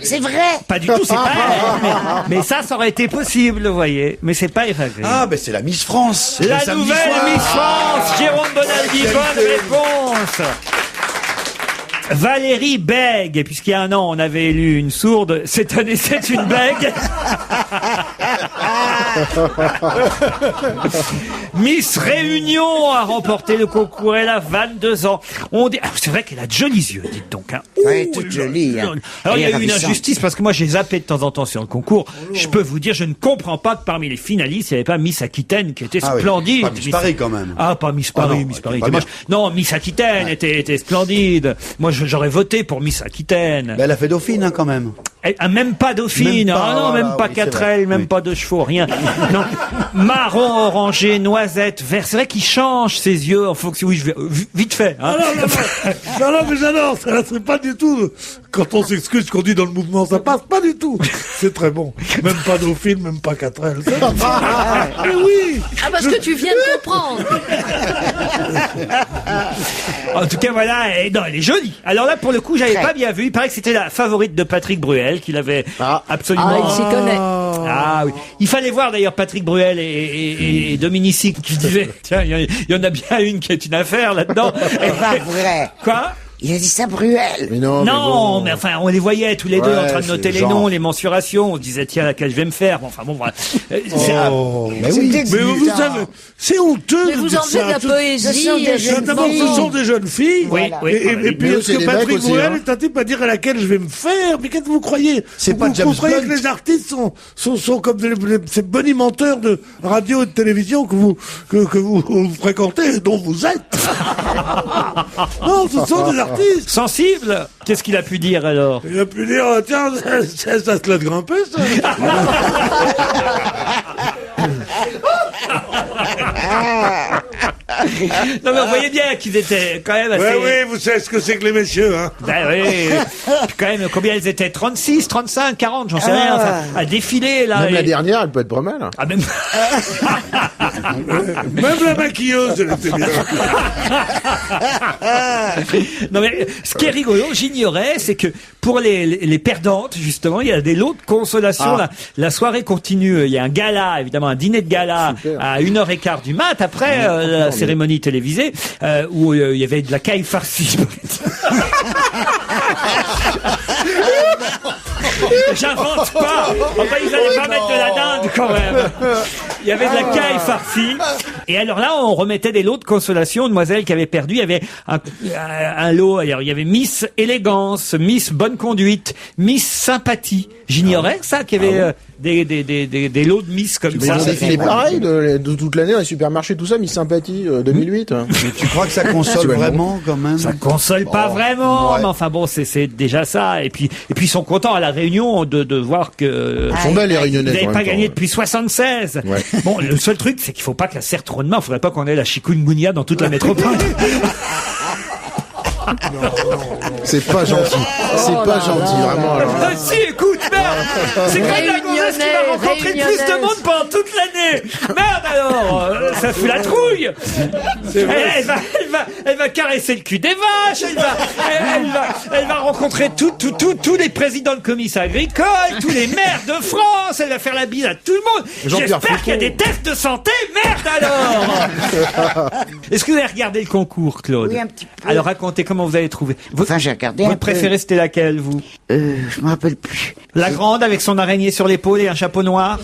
C'est vrai. Pas du tout, c'est pas elle. Mais ça aurait été possible, vous voyez. Mais c'est pas Eva Green. Ah, ben c'est la Miss France. La Le samedi nouvelle soir. Miss France, Jérôme Bonaldi, bonne réponse. Valérie Bègue, puisqu'il y a un an on avait élu une sourde, cette année c'est une bègue. Miss Réunion a remporté le concours, elle a 22 ans. On dit, alors c'est vrai qu'elle a de jolis yeux, dites donc. Hein. Ouais, toute jolie, hein. Alors il y a Elle est eu une ravissante. injustice parce que moi j'ai zappé de temps en temps sur le concours. Je peux vous dire, je ne comprends pas que parmi les finalistes, il n'y avait pas Miss Aquitaine qui était Ah oui. splendide. Pas Miss Paris, quand même. Ah, pas Miss Ah Paris, non, Miss elle Paris. était pas était bien. moche. Non, Miss Aquitaine était splendide. Moi, j'aurais voté pour Miss Aquitaine. Ben, elle a fait Dauphine, hein, quand même. Même pas Dauphine, Même pas, ah non, voilà, même pas oui, c'est 4 vrai. ailes, même Oui. pas de chevaux, rien. Non, marron, orangé, noisette, vert. C'est vrai qu'il change ses yeux en fonction. Oui, je vais vite fait. Hein. Non, mais j'adore, ça c'est pas du tout. Quand on s'excuse qu'on dit dans le mouvement, ça passe pas du tout. C'est très bon. Même pas Dauphine, même pas 4L. Mais oui. Ah, parce que tu viens de comprendre. En tout cas, voilà. Et non, elle est jolie. Alors là, pour le coup, j'avais Très. pas bien vu. Il paraît que c'était la favorite de Patrick Bruel, qu'il avait absolument. Ah, il s'y connaît. Ah oui. Il fallait voir d'ailleurs Patrick Bruel et Dominici qui disaient tiens, il y en a bien une qui est une affaire là-dedans. C'est pas vrai. Quoi? Il a dit ça, Bruel. Mais non, Non, bon. mais enfin, on les voyait tous les deux Ouais, en train de noter c'est les genre. noms, les mensurations. On se disait tiens, laquelle je vais me faire. Bon, enfin bon, voilà. Oh. Mais oui. C'est Mais vous excitant. savez, c'est honteux Mais de vous dire enlevez de ça. la Ce poésie. sont des jeunes D'abord, ce filles. sont des jeunes filles. Oui, Voilà. oui. Et puis, Mais est-ce c'est que des Patrick mecs aussi, Bruel hein. est un type à dire à laquelle je vais me faire? Mais qu'est-ce que vous croyez? C'est Vous- pas vous James croyez Bond. que les artistes sont comme ces bonimenteurs de radio et de télévision que vous fréquentez et dont vous êtes? Non, ce sont des artistes. Sensible. Qu'est-ce qu'il a pu dire alors? Il a pu dire, tiens, ça se laisse grimper, ça. Non mais on voyait bien qu'ils étaient quand même assez... Ouais, oui, vous savez ce que c'est que les messieurs, hein. Ben oui. Puis quand même, combien ils étaient? 36, 35, 40, j'en sais rien. Enfin, à défiler là. Même la Et- dernière, elle peut être pas mal. Hein. Ah même. Même la maquilleuse, elle était bien. Non mais ce qui est rigolo, j'ignorais, c'est que pour les perdantes justement, il y a des lots de consolation. La soirée continue. Il y a un gala, évidemment, un dîner de gala à 1h15 du mat après la cérémonie télévisée où il y avait de la caille farcie. J'invente pas. Enfin, ils allaient pas mettre de la dinde quand même. Il y avait de la caille farcie. Et alors là, on remettait des lots de consolation. Demoiselle qui avait perdu, il y avait un lot. Alors, il y avait Miss Élégance, Miss Bonne Conduite, Miss Sympathie. J'ignorais ça, qu'il y avait des lots de Miss comme Mais ça. ils ont défilé pareil de toute l'année dans les supermarchés, tout ça, Miss Sympathie 2008. hein. Mais tu crois que ça console Tu vois, vraiment, quand même? Ça console pas Bon, vraiment, ouais. mais enfin bon, c'est déjà ça. Et puis ils sont contents à la Réunion de voir que Ils sont belles les ils Réunionnaises. n'avaient en pas même temps, gagné ouais. depuis 76. Ouais. Bon, le seul truc, c'est qu'il faut pas que ça serre trop de main. Il faudrait pas qu'on ait la chikungunya dans toute la métropole. C'est pas gentil. C'est pas gentil, vraiment. alors. Ah, si, écoute, merde. C'est quand même la gonzesse qui va rencontrer le plus de monde pendant toute l'année. Merde alors, ça fout la trouille. Elle va caresser le cul des vaches. Elle va rencontrer tous les présidents de comices agricoles, tous les maires de France. Elle va faire la bise à tout le monde. Jean-Pierre J'espère qu'il y a Foucault. des tests de santé. Merde alors. Est-ce que vous avez regardé le concours, Claude? Oui, un petit peu. Alors racontez comment vous avez trouvé. Enfin, j'ai regardé un Votre peu. préférée, c'était laquelle, vous? Je me rappelle plus. La grande avec son araignée sur l'épaule et un chapeau noir.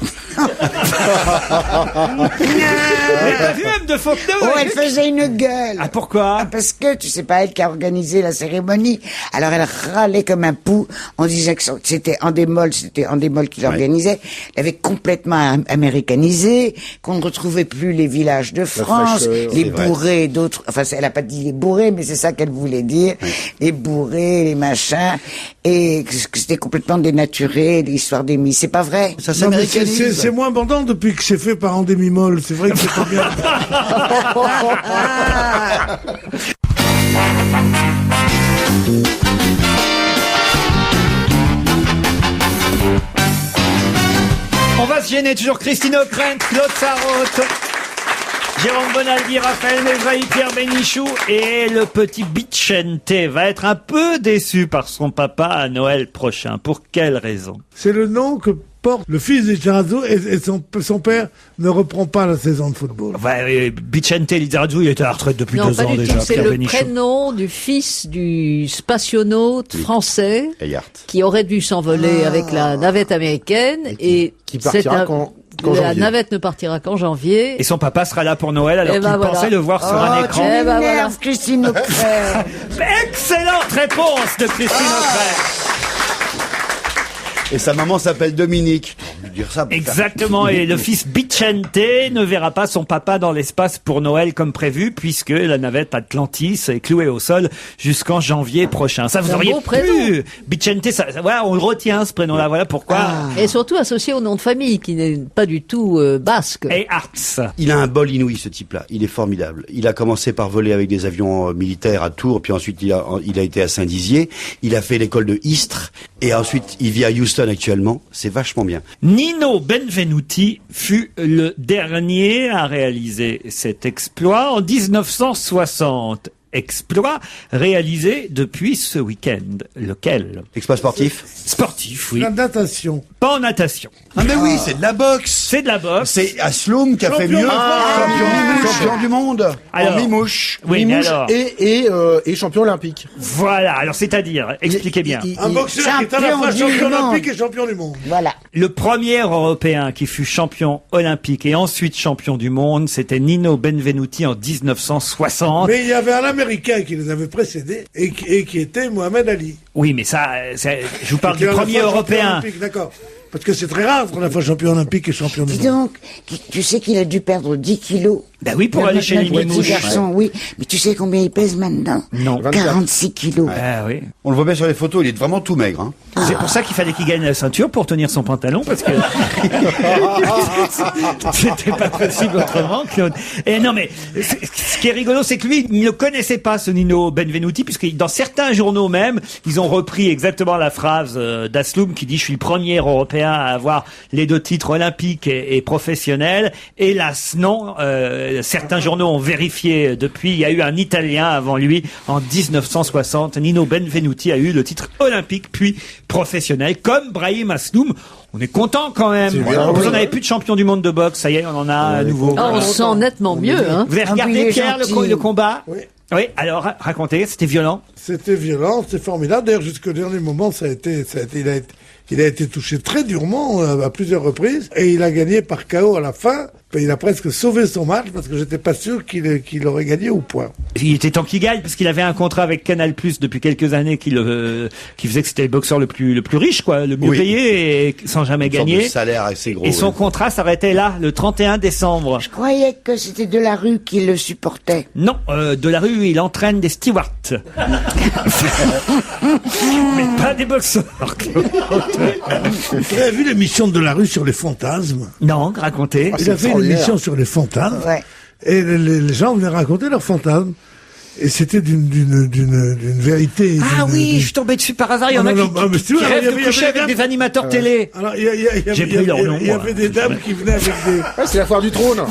avez pas vu même de Fontenay? Oh, elle faisait une gueule. Ah, pourquoi? Ah, parce que, tu sais pas, elle qui a organisé la cérémonie. Alors, elle râlait comme un pou. On disait que c'était Endemol qui l'organisait. Elle avait complètement américanisé, qu'on ne retrouvait plus les villages de France, les bourrés, d'autres, enfin, elle a pas dit les bourrés, mais c'est ça qu'elle voulait dire. Les bourrés, les machins, et que c'était complètement dénaturé, l'histoire des Miss. C'est pas vrai? Ça Non, mais s'américanise. c'est moins abondant depuis que c'est fait par Endemol. C'est vrai que c'est pas bien. On va se gêner toujours. Christine O'Krent, Claude Sarraute, Jérôme Bonaldi, Raphaël Mesrahi, Pierre Bénichou et le petit Vicente va être un peu déçu par son papa à Noël prochain. Pour quelle raison? C'est le nom que porte le fils de Lizarazu et son père ne reprend pas la saison de football. Vicente Lizarazu, il était à la retraite depuis Non, 2 pas ans du déjà. tout. C'est Pierre le Bénichou. prénom du fils du spationaute français Ayart. qui aurait dû s'envoler avec la navette américaine et qui partira qu'en la janvier. navette ne partira qu'en janvier. Et son papa sera là pour Noël alors Eh qu'il ben voilà. pensait le voir sur un écran. Tu Eh ben m'énerves, voilà. Christine O'Krent. Excellente réponse de Christine O'Krent. Et sa maman s'appelle Dominique. On peut dire ça. pour Exactement, et le fils Vicente ne verra pas son papa dans l'espace pour Noël comme prévu, puisque la navette Atlantis est clouée au sol jusqu'en janvier prochain. Ça, vous C'est un auriez beau prénom. pu. Vicente, voilà, on le retient, ce prénom-là, voilà pourquoi. Et surtout associé au nom de famille qui n'est pas du tout basque. Et Arts. Il a un bol inouï, ce type-là. Il est formidable. Il a commencé par voler avec des avions militaires à Tours, puis ensuite il a été à Saint-Dizier. Il a fait l'école de Istres, et ensuite il vit à Houston actuellement. C'est vachement bien. Nino Benvenuti fut le dernier à réaliser cet exploit en 1960. Exploit réalisé depuis ce week-end. Lequel? Exploit sportif. Sportif, oui. La natation. Pas en natation. Ah mais oui, c'est de la boxe. C'est de la boxe. C'est Asloum qui a fait Champion mieux. de France. Champion du monde. Alors. En mimouche. Oui, mais Mimouche alors. et champion olympique. Voilà, alors c'est-à-dire, expliquez bien. Un boxeur qui est à la Champion fois du champion monde. olympique et champion du monde. Voilà. Le premier Européen qui fut champion olympique et ensuite champion du monde, c'était Nino Benvenuti en 1960. Mais il y avait un Américain qui les avait précédés et qui était Mohamed Ali. Oui, mais ça, je vous parle Qui du était à la premier fois champion Européen. olympique, d'accord. Parce que c'est très rare qu'on a fois champion olympique et champion du Dis monde. donc, tu sais qu'il a dû perdre 10 kilos. Ben oui, pour aller chez les Notre petit Mimouches. garçon, oui. Mais tu sais combien il pèse maintenant? Non. 46 kilos. Ah oui. On le voit bien sur les photos, il est vraiment tout maigre. Hein. C'est pour ça qu'il fallait qu'il gagne la ceinture pour tenir son pantalon, parce que c'était pas possible autrement, Claude. Et non, mais ce qui est rigolo, c'est que lui, il ne connaissait pas ce Nino Benvenuti, puisque dans certains journaux même, ils ont repris exactement la phrase d'Asloum qui dit « Je suis le premier Européen à avoir les 2 titres olympiques et professionnels ». Hélas, non. Certains journaux ont vérifié depuis. Il y a eu un Italien avant lui en 1960. Nino Benvenuti a eu le titre olympique puis professionnel, comme Brahim Asloum. On est content quand même. bien, En plus, oui. on n'avait plus de champion du monde de boxe. Ça y est, on en a à nouveau. Ah, on se sent nettement mieux, hein. Vous avez Ah, regardé, oui, il est Pierre, gentil. le combat? Oui. Oui, alors racontez, c'était violent. C'était violent, c'était formidable. D'ailleurs, jusqu'au dernier moment, il a été touché très durement à plusieurs reprises et il a gagné par KO à la fin. Il a presque sauvé son match parce que j'étais pas sûr qu'il aurait gagné au point. Il était temps qu'il gagne parce qu'il avait un contrat avec Canal+ depuis quelques années qui faisait que c'était le boxeur le plus riche, quoi, le mieux Oui. payé et sans jamais Une sorte de gagner. salaire assez gros. Et son ouais. contrat s'arrêtait là, le 31 décembre. Je croyais que c'était de la rue qui le supportait. Non, de la rue, il entraîne des stewards. Mais pas des boxeurs. Claude. Vous avez vu l'émission de la rue sur les fantasmes? Non, racontez. Il a fait une émission sur les fantasmes. Ouais. Et les gens venaient raconter leurs fantasmes. Et c'était d'une vérité. Ah d'une- oui, d'une- je suis tombé dessus par hasard. Il y en Ah, a non, qui, non, mais qui tu vois, rêvent il y de avait coucher des avec dames- des animateurs télé. Alors, J'ai pris leur nom, il y moi. avait des dames qui venaient avec des, Ouais, c'est la foire du trône.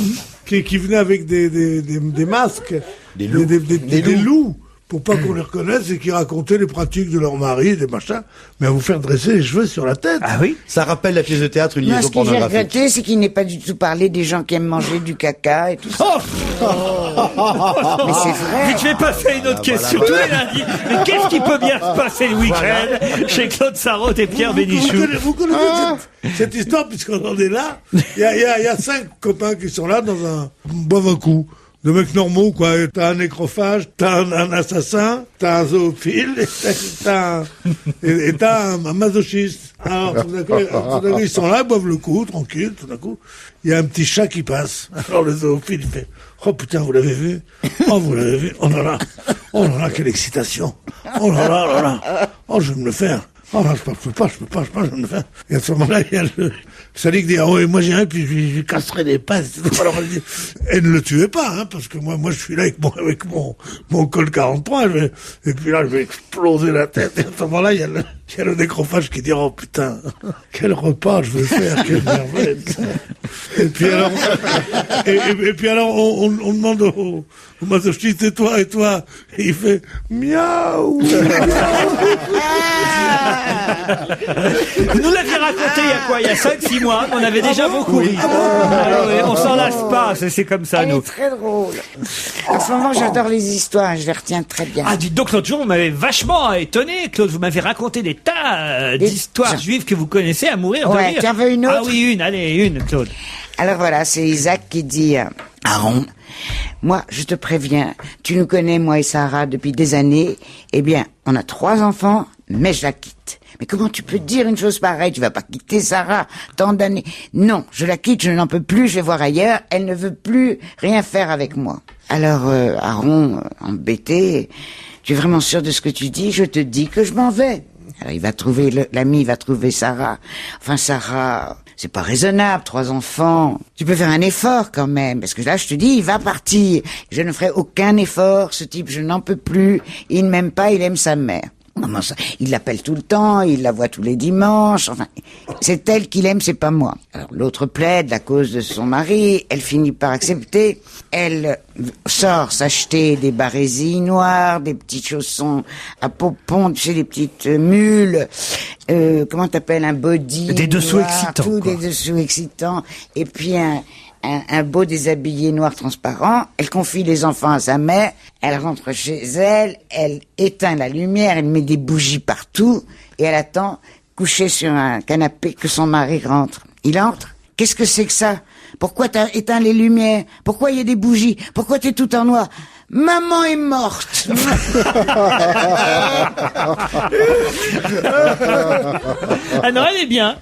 qui venaient avec des masques. Des loups. Des loups. pour pas qu'on les reconnaisse et qui racontaient les pratiques de leur mari, des machins, mais à vous faire dresser les cheveux sur la tête. Ah oui? Ça rappelle la pièce de théâtre, une Moi, liaison ce que j'ai pornographique. regretté, c'est qu'il n'ait pas du tout parlé des gens qui aiment manger du caca et tout ça. Mais c'est vrai. Vite, je vais passer à une autre question. Tous les lundis. Mais qu'est-ce qui peut bien se passer le week-end chez Claude Sarraute et Pierre Bénichou? Vous connaissez cette histoire, puisqu'on en est là. Il y a 5 copains qui sont là dans un boivent un coup. De mecs normaux, quoi. T'as un nécrophage, t'as un assassin, t'as un zoophile, et t'as un masochiste. Alors, tout d'un coup, ils sont là, boivent le coup, tranquille, tout d'un coup. Il y a un petit chat qui passe. Alors, le zoophile, il fait, oh putain, vous l'avez vu? Oh, vous l'avez vu? Oh là là, quelle excitation. Oh là là, oh, je vais me le faire. Oh là, je peux pas, je vais me le faire. Et à ce moment-là, il y a le sadique qui dit, oh, et moi j'irai, puis je lui casserai les pattes. Alors elle dit, et ne le tuez pas, hein, parce que moi je suis là avec mon col 43, et puis là, je vais exploser la tête. Et à ce moment-là, il y a le nécrophage qui dit, oh putain, quel repas je vais faire, quelle merveille. Et puis alors, on demande au masochiste, et toi, et il fait, miaou. Vous nous l'aviez raconté il y a 5-6 mois, on avait déjà beaucoup ri. Ah ouais, on s'en lasse pas, c'est comme ça, Elle nous. est très drôle. En ce moment, j'adore les histoires, je les retiens très bien. Ah, dites donc, l'autre jour, vous m'avez vachement étonné, Claude. Vous m'avez raconté des tas d'histoires juives que vous connaissez à mourir de Ouais, rire. t'en veux une autre? Ah oui, une, Claude. Alors voilà, c'est Isaac qui dit Aaron, moi, je te préviens, tu nous connais, moi et Sarah, depuis des années. Eh bien, on a 3 enfants, mais je la quitte. Mais comment tu peux dire une chose pareille? Tu vas pas quitter Sarah tant d'années. Non, je la quitte, je n'en peux plus, je vais voir ailleurs. Elle ne veut plus rien faire avec moi. Alors, Aaron, embêté, tu es vraiment sûr de ce que tu dis? Je te dis que je m'en vais. Alors, il va trouver, l'ami va trouver Sarah. Enfin, Sarah, c'est pas raisonnable, 3 enfants. Tu peux faire un effort quand même, parce que là, je te dis, il va partir. Je ne ferai aucun effort, ce type, je n'en peux plus. Il ne m'aime pas, il aime sa mère. Comment ça? Il l'appelle tout le temps, il la voit tous les dimanches, enfin, c'est elle qu'il aime, c'est pas moi. Alors, l'autre plaide la cause de son mari, elle finit par accepter, elle sort s'acheter des barésilles noires, des petits chaussons à popons, tu sais, des petites mules, comment t'appelles, un body des dessous noir, excitants, tout, quoi. des dessous excitants, et puis un beau déshabillé noir transparent. Elle confie les enfants à sa mère. Elle rentre chez elle. Elle éteint la lumière. Elle met des bougies partout. Et elle attend, couchée sur un canapé, que son mari rentre. Il entre. Qu'est-ce que c'est que ça? Pourquoi t'as éteint les lumières? Pourquoi il y a des bougies? Pourquoi t'es tout en noir? Maman est morte. Ah non, elle est bien.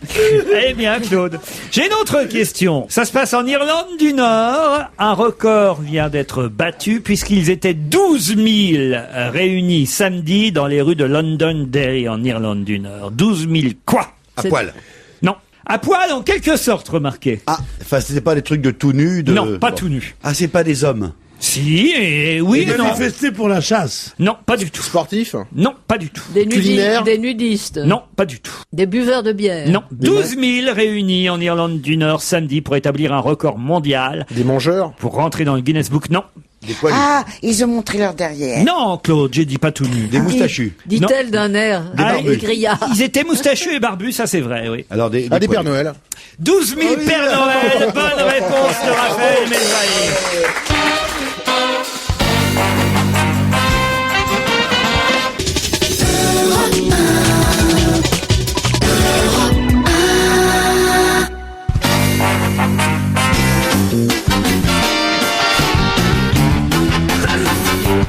Elle est bien, Claude. J'ai une autre question. Ça se passe en Irlande du Nord. Un record vient d'être battu puisqu'ils étaient 12 000 réunis samedi dans les rues de Londonderry en Irlande du Nord. 12 000 quoi? À poil. Non. À poil en quelque sorte, remarquez. Ah, enfin, c'était pas des trucs de tout nu, de... Non, pas tout nu. Ah, c'est pas des hommes. Si, et oui, Il et non. manifesté pour la chasse. Non, pas du tout. Sportif? Non, pas du tout. Culinaire. Des nudistes. Non, pas du tout. Des buveurs de bière. Non, 12 000 réunis en Irlande du Nord samedi pour établir un record mondial. Des mangeurs? Pour rentrer dans le Guinness Book, non. Des poilus. Ah, ils ont montré leur derrière. Non, Claude, j'ai dit pas tout nu. Des moustachus. Dit-elle d'un air barbus. grillard. Ils étaient moustachus et barbus, ça c'est vrai, oui. Alors, des Des poilus. Pères Noël. 12 000 Père Noël, bonne réponse de Raphaël Mesrahi.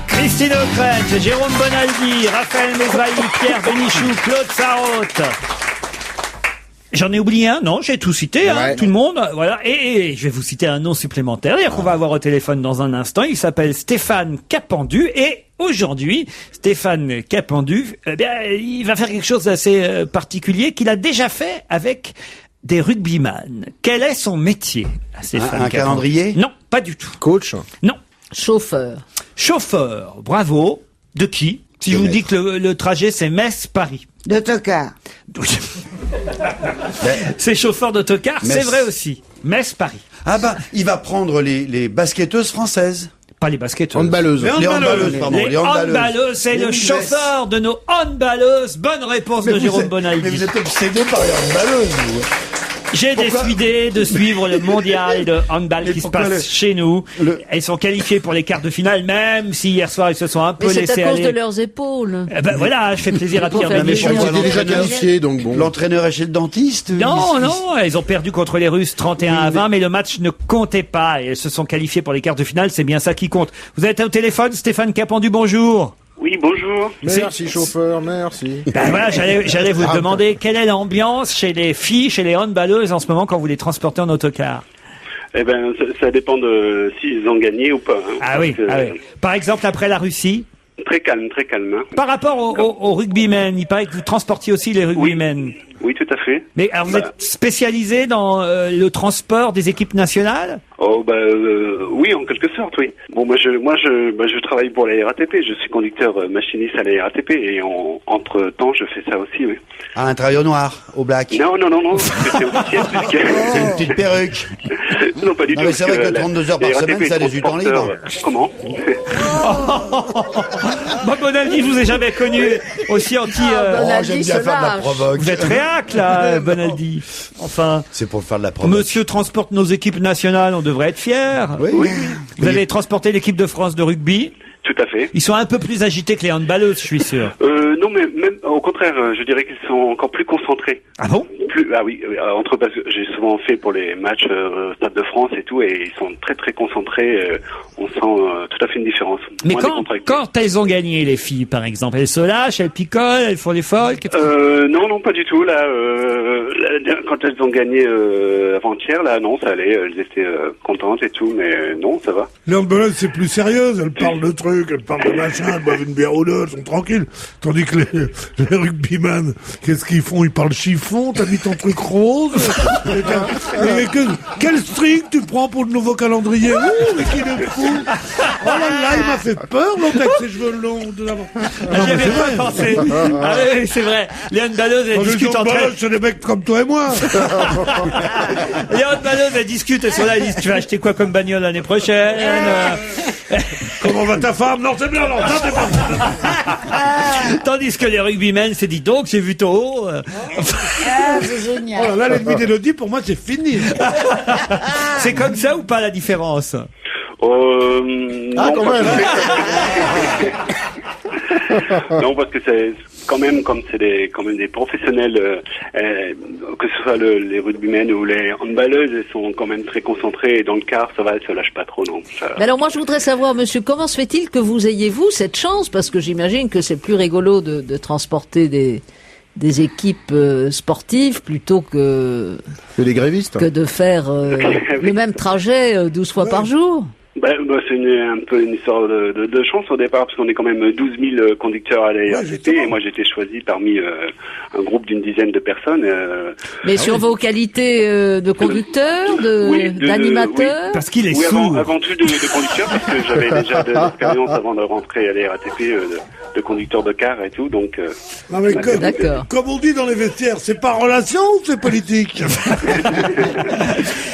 Christine O'Krent, Jérôme Bonaldi, Raphaël Mesrahi, Pierre Bénichou, Claude Sarraute. J'en ai oublié un, non, j'ai tout cité, hein, Ouais. tout le monde, voilà. Et je vais vous citer un nom supplémentaire, d'ailleurs, qu'on va avoir au téléphone dans un instant. Il s'appelle Stéphane Capendu et aujourd'hui, Stéphane Capendu, eh bien, il va faire quelque chose d'assez particulier qu'il a déjà fait avec des rugbyman. Quel est son métier, Stéphane Un Capendu? calendrier? Non, pas du tout. Coach? Non. Chauffeur. Chauffeur, bravo. De qui? Si je vous dis que le trajet c'est Metz-Paris. D'autocar. C'est chauffeur d'autocar, Metz. c'est vrai aussi. Metz-Paris. Ah bah, il va prendre les basketteuses françaises. Pas les basketteuses. Handballeuse. Les Les handballeuses, pardon. Les handballeuses, c'est le chauffeur de nos handballeuses. Bonne réponse de Jérôme Bonaldi. Mais vous êtes obsédé par les handballeuses, vous. J'ai décidé de suivre le mondial de handball qui se pourquoi passe chez nous. Elles sont qualifiées pour les quarts de finale, même si hier soir elles se sont un peu Mais c'est laissées à cause aller. de leurs épaules. Eh ben voilà, je fais plaisir à Pour Pierre faire des Bénichou. choses. J'étais déjà qualifié, donc bon. L'entraîneur est chez le dentiste. Non, non, elles ont perdu contre les Russes 31-20, mais le match ne comptait pas et elles se sont qualifiées pour les quarts de finale, c'est bien ça qui compte. Vous êtes au téléphone, Stéphane Capendu, bonjour. Oui, bonjour. Merci, chauffeur, merci. Ben voilà, j'allais vous demander quelle est l'ambiance chez les filles, chez les handballeuses en ce moment quand vous les transportez en autocar. Eh ben, ça dépend de s'ils ont gagné ou pas. Hein, Ah oui, parce que, ah oui. Par exemple, après la Russie, Très calme, très calme. Hein. par rapport aux rugbymen, il paraît que vous transportiez aussi les rugbymen. Oui, tout à fait. Mais alors vous êtes spécialisé dans le transport des équipes nationales? Oh oui, en quelque sorte, oui. Bon, moi je travaille pour la RATP. Je suis conducteur machiniste à la RATP et entre temps je fais ça aussi, oui. Ah, un travail au noir, au black. Non, parce que c'est officiel. C'est une petite perruque. Non, pas du Non, tout. mais c'est parce vrai que la 32 heures par RATP semaine, est ça a des temps libres. transporteur. Comment Bon, Bonaldi, je vous ai jamais connu aussi anti... Bonaldi j'aime bien se faire de la lâche. provoque. Vous êtes réac, là, Bonaldi. Enfin, C'est pour faire de la provoque. monsieur transporte nos équipes nationales, on devrait être fiers. Oui. Vous avez transporté l'équipe de France de rugby. Tout à fait. Ils sont un peu plus agités que les handballeuses, je suis sûr. Non, mais même au contraire, je dirais qu'ils sont encore plus concentrés. Ah bon? Entre parce que j'ai souvent fait pour les matchs au Stade de France et tout, et ils sont très très concentrés. On sent tout à fait une différence. Mais Moins décontractés. quand elles ont gagné, les filles, par exemple, elles se lâchent, elles picolent, elles font des folles. Non, pas du tout. Là, quand elles ont gagné avant-hier, là, non, ça allait. Elles étaient contentes et tout, mais non, ça va. Les handballeuses, c'est plus sérieux. Elles parlent de trucs, elles parlent de machin, elles boivent une bière ou deux, elles sont tranquilles. Tandis que les rugbyman, qu'est-ce qu'ils font? Ils parlent chiffon, t'as mis ton truc rose. Quel string tu prends pour le nouveau calendrier? Ouh, mais qui le fout? Oh là là, il m'a fait peur, l'autre avec ses cheveux longs. J'y avais pas pensé. Ah oui, c'est vrai. Les handballeuses, elles discutent entre elles. C'est des mecs comme toi et moi. Les handballeuses, elles discutent, elles sont là, elles disent, tu vas acheter quoi comme bagnole l'année prochaine? Comment va ta femme? Non, c'est bien, non, ça c'est pas. Tandis que les rugbymen, c'est dit donc, j'ai vu ton haut. C'est génial. Oh là là, l'ennemi d'Élodie, pour moi, c'est fini. C'est comme ça ou pas la différence? Non, quand parce même. que- non, parce que c'est quand même comme c'est quand même des professionnels, que ce soit les rugbymen ou les handballeuses, elles sont quand même très concentrées et dans le quart, ça va, elles se lâchent pas trop, non. Mais alors moi je voudrais savoir, monsieur, comment se fait-il que vous ayez, vous, cette chance? Parce que j'imagine que c'est plus rigolo de transporter des équipes sportives plutôt que C'est des grévistes. de faire le même trajet 12 fois par jour. C'est un peu une histoire de chance au départ, parce qu'on est quand même 12 000 conducteurs à la RATP, et moi j'étais choisi parmi un groupe d'une dizaine de personnes. Mais sur vos qualités de conducteur, d'animateur? Parce qu'il est Oui, sourd. avant tout de conducteur, parce que j'avais déjà de l'expérience avant de rentrer à la RATP de conducteur de car et tout, donc... Non, mais D'accord. comme on dit dans les vestiaires, c'est pas relation ou c'est politique?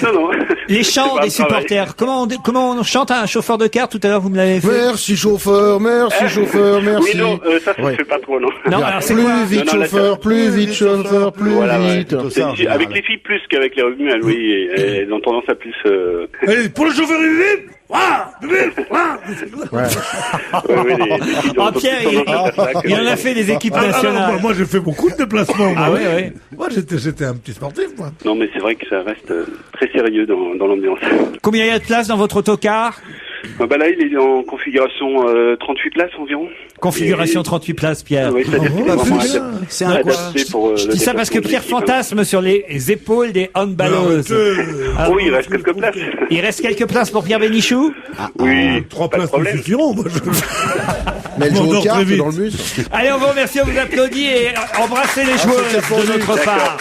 non. Les chants C'est pas des un travail. supporters. Comment on chante à un chauffeur de car? Tout à l'heure, vous me l'avez fait. Merci chauffeur, merci chauffeur, merci. Oui, non, ça se Ouais. fait pas trop, non. Non, alors c'est Plus quoi? vite Non, là, chauffeur, ça- plus vite chauffeur, plus Voilà, ouais. vite. Tout ça, en général. Avec les filles plus qu'avec les rugbymen, oui, elles ont tendance à plus... Allez, pour le chauffeur vite! les filles ont Ah, Pierre, tendance à faire ça que- il en a fait des équipes Ah, nationales. moi j'ai fait beaucoup de déplacements. Ah moi. oui, oui. Moi j'étais un petit sportif, moi. Non, mais c'est vrai que ça reste très sérieux dans l'ambiance. Combien il y a de place dans votre autocar? Là, il est en configuration 38 places environ. Configuration Et- 38 places, Pierre. Oui, c'est-à-dire qu'il est bah, vraiment c'est adapté- C'est un quoi? adapté pour... Je dis ça parce que Pierre fantasme sur les épaules des handballeuses. Ah, Oui, il reste quelques places. il reste quelques places pour Pierre Bénichou? Oui, 3 pas de places me problème. suffiront. Moi, Mais elle joue M'endors au très kart vite. dans le bus. Allez, on vous remercie, on vous applaudit et embrassez les joueuses de notre D'accord. part.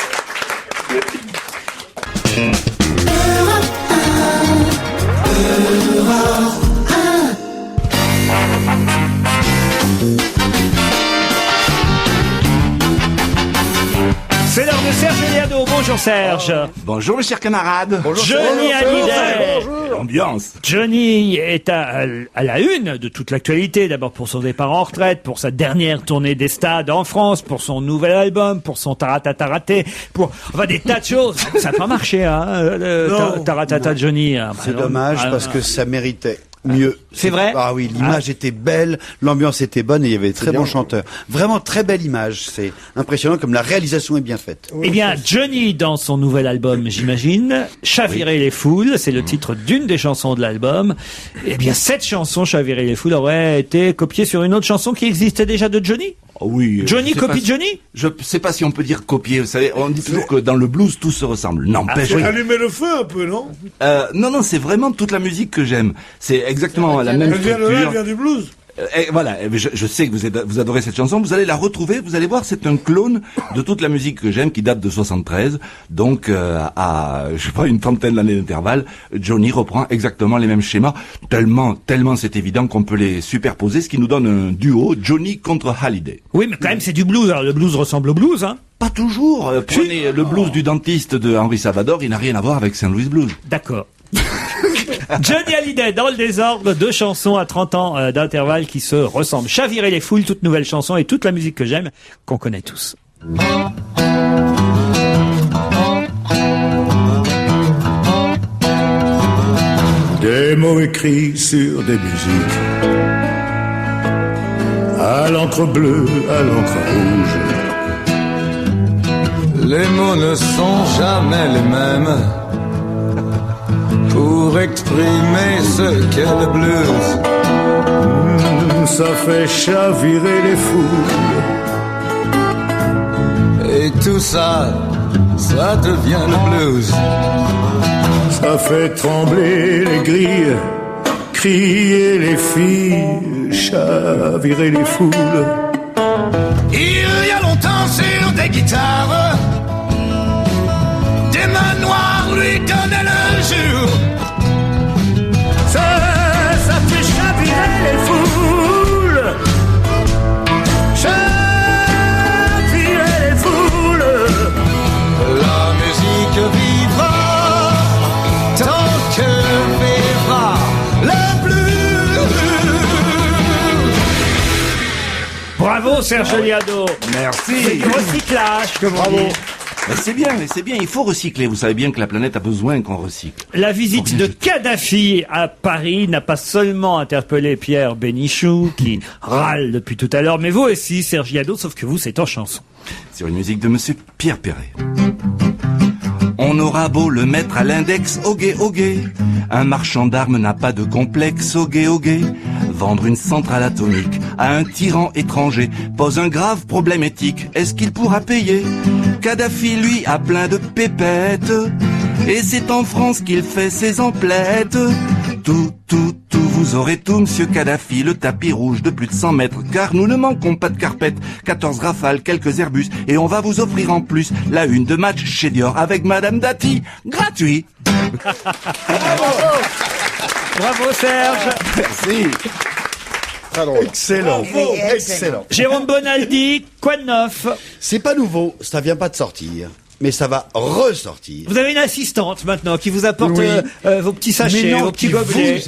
C'est l'heure de Serge Eliado. Bonjour Bonjour Serge. Bonjour mes chers camarades. Johnny Hallyday. Ambiance. Johnny est à la une de toute l'actualité, d'abord pour son départ en retraite, pour sa dernière tournée des stades en France, pour son nouvel album, pour son taratata-raté, pour des tas de choses. Ça n'a pas marché, le taratata de Johnny. C'est dommage parce que ça méritait mieux. C'est vrai? Ah oui, l'image était belle, l'ambiance était bonne et il y avait de très bons chanteurs. Vraiment très belle image. C'est impressionnant comme la réalisation est bien faite. Eh bien, Johnny, dans son nouvel album, j'imagine, Chavirer les foules, c'est le titre d'une des chansons de l'album. Eh bien, cette chanson, Chavirer les foules, aurait été copiée sur une autre chanson qui existait déjà de Johnny. Oui. Johnny copie de Johnny? Je sais pas si on peut dire copier. Vous savez, on dit toujours que dans le blues tout se ressemble. N'empêche. Allumer le feu un peu, non? Non, c'est vraiment toute la musique que j'aime. C'est exactement la même Elle vient de là, elle structure. vient du blues. Voilà, je sais que vous adorez cette chanson, vous allez la retrouver, vous allez voir, c'est un clone de toute la musique que j'aime qui date de 73, donc à je sais pas une trentaine d'années d'intervalle, Johnny reprend exactement les mêmes schémas, tellement c'est évident qu'on peut les superposer, ce qui nous donne un duo Johnny contre Hallyday. Oui, mais quand même c'est du blues. Alors le blues ressemble au blues, hein. Pas toujours. Prenez le blues du dentiste de Henri Salvador, il n'a rien à voir avec Saint Louis Blues. D'accord. Johnny Hallyday, dans le désordre, 2 chansons à 30 ans d'intervalle qui se ressemblent. Chavirer les foules, toute nouvelle chanson et toute la musique que j'aime, qu'on connaît tous. Des mots écrits sur des musiques, à l'encre bleue, à l'encre rouge. Les mots ne sont jamais les mêmes pour exprimer ce qu'est le blues. Ça fait chavirer les foules. Et tout ça, ça devient le blues. Ça fait trembler les grilles, crier les filles, chavirer les foules. Il y a longtemps sur des guitares, des mains noires lui donnaient le jour. Ça fait chavirer les foules. Chavirer les foules. La musique vivra tant que vivra le blues. Bravo Serge Liado. Merci. C'est du recyclage, comme on dit. Mais c'est bien, il faut recycler. Vous savez bien que la planète a besoin qu'on recycle. La visite de Kadhafi à Paris n'a pas seulement interpellé Pierre Bénichou, qui râle depuis tout à l'heure, mais vous aussi, Serge Liado, sauf que vous, c'est en chanson. Sur une musique de monsieur Pierre Perret. On aura beau le mettre à l'index, hogué, un marchand d'armes n'a pas de complexe, hogué. Vendre une centrale atomique à un tyran étranger pose un grave problème éthique. Est-ce qu'il pourra payer? Kadhafi, lui, a plein de pépettes, et c'est en France qu'il fait ses emplettes. Tout, vous aurez tout, monsieur Kadhafi, le tapis rouge de plus de 100 mètres, car nous ne manquons pas de carpettes, 14 Rafales, quelques Airbus, et on va vous offrir en plus la une de match chez Dior avec Madame Dati, gratuit. Bravo Serge. Merci. Excellent, excellent. Jérôme Bonaldi, quoi de neuf? C'est pas nouveau, ça vient pas de sortir, mais ça va ressortir. Vous avez une assistante maintenant qui vous apporte Oui. vos petits sachets, Mais non, vos petits qui gobelets.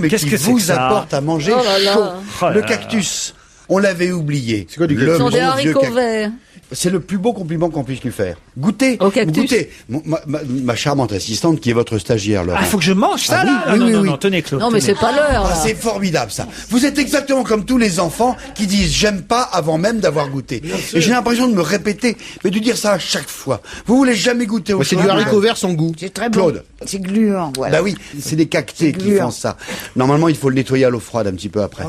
Qu'est-ce que vous apporte à manger Oh là là. chaud. Oh là Le là. cactus. On l'avait oublié. C'est quoi du Le cactus? Ce sont des bon vieux haricots cactus. verts. C'est le plus beau compliment qu'on puisse lui faire. Goûtez. Au cactus. Goûtez. Ma charmante assistante qui est votre stagiaire, Laurent. Ah, faut que je mange ça, Ah oui, là? oui, Non, oui, non, oui. non, tenez, Claude. Non, mais tenez. c'est pas l'heure, Ah, là. c'est formidable ça. Vous êtes exactement comme tous les enfants qui disent j'aime pas avant même d'avoir goûté. Et j'ai l'impression de me répéter, mais de dire ça à chaque fois. Vous voulez jamais goûter au C'est choix, du haricot vert sans goût. C'est très bon. Claude. C'est gluant, voilà. Bah oui, c'est des cactés qui gluant. font ça. Normalement, il faut le nettoyer à l'eau froide un petit peu après.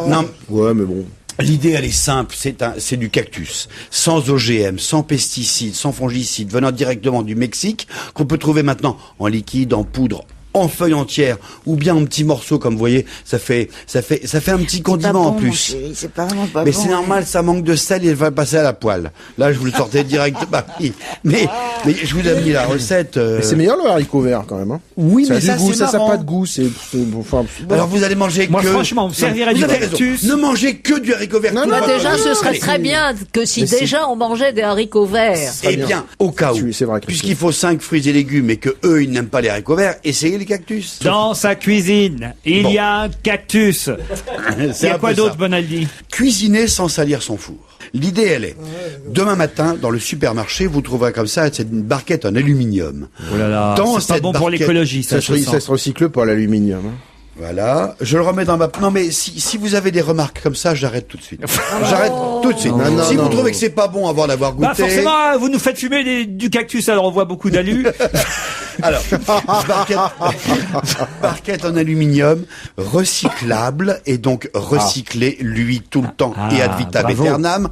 Non, Ouais, mais bon. l'idée, elle est simple. C'est du cactus. Sans OGM, sans pesticides, sans fongicides, venant directement du Mexique, qu'on peut trouver maintenant en liquide, en poudre, en feuille entière ou bien en petits morceaux, comme vous voyez, ça fait un petit condiment en plus. Mon chéri, c'est pas vraiment pas Mais bon. c'est normal, ça manque de sel, il va passer à la poêle. Là, je vous le sortais direct. Bah, oui. Mais je vous ai mis la recette. Mais c'est meilleur le haricot vert quand même. Hein. Oui, mais ça a ça du goût, c'est ça n'a marrant. pas de goût. Alors vous allez manger Moi, que. franchement, on me servirait Vous du avez raison. cactus. Ne mangez que du haricot vert. Non, tout non, le Bah, temps. déjà, ce serait Allez. très bien que si Mais c'est- déjà on mangeait des haricots verts. Eh bien, au cas où, Oui, c'est vrai, Christine. puisqu'il faut 5 fruits et légumes et que eux ils n'aiment pas les haricots verts, essayez les cactus. Dans sa cuisine, il Bon. y a un cactus. Il C'est y a un quoi peu d'autre, ça. Bonaldi? Cuisiner sans salir son four. L'idée, elle est, demain matin, dans le supermarché, vous trouverez comme ça, c'est une barquette en aluminium. Oh là là, Dans c'est pas cette bon pour barquette- l'écologie, ça, je Ça sens. se recycle pas l'aluminium. Hein. Voilà, je le remets dans ma... Non mais si vous avez des remarques comme ça, j'arrête tout de suite. J'arrête tout de suite. Non, non, si vous non, trouvez non. que c'est pas bon avant d'avoir goûté... Bah forcément, vous nous faites fumer du cactus, alors on voit beaucoup d'alus. Alors, barquette en aluminium, recyclable, et donc recycler lui tout le temps, et ad vitam bravo. aeternam.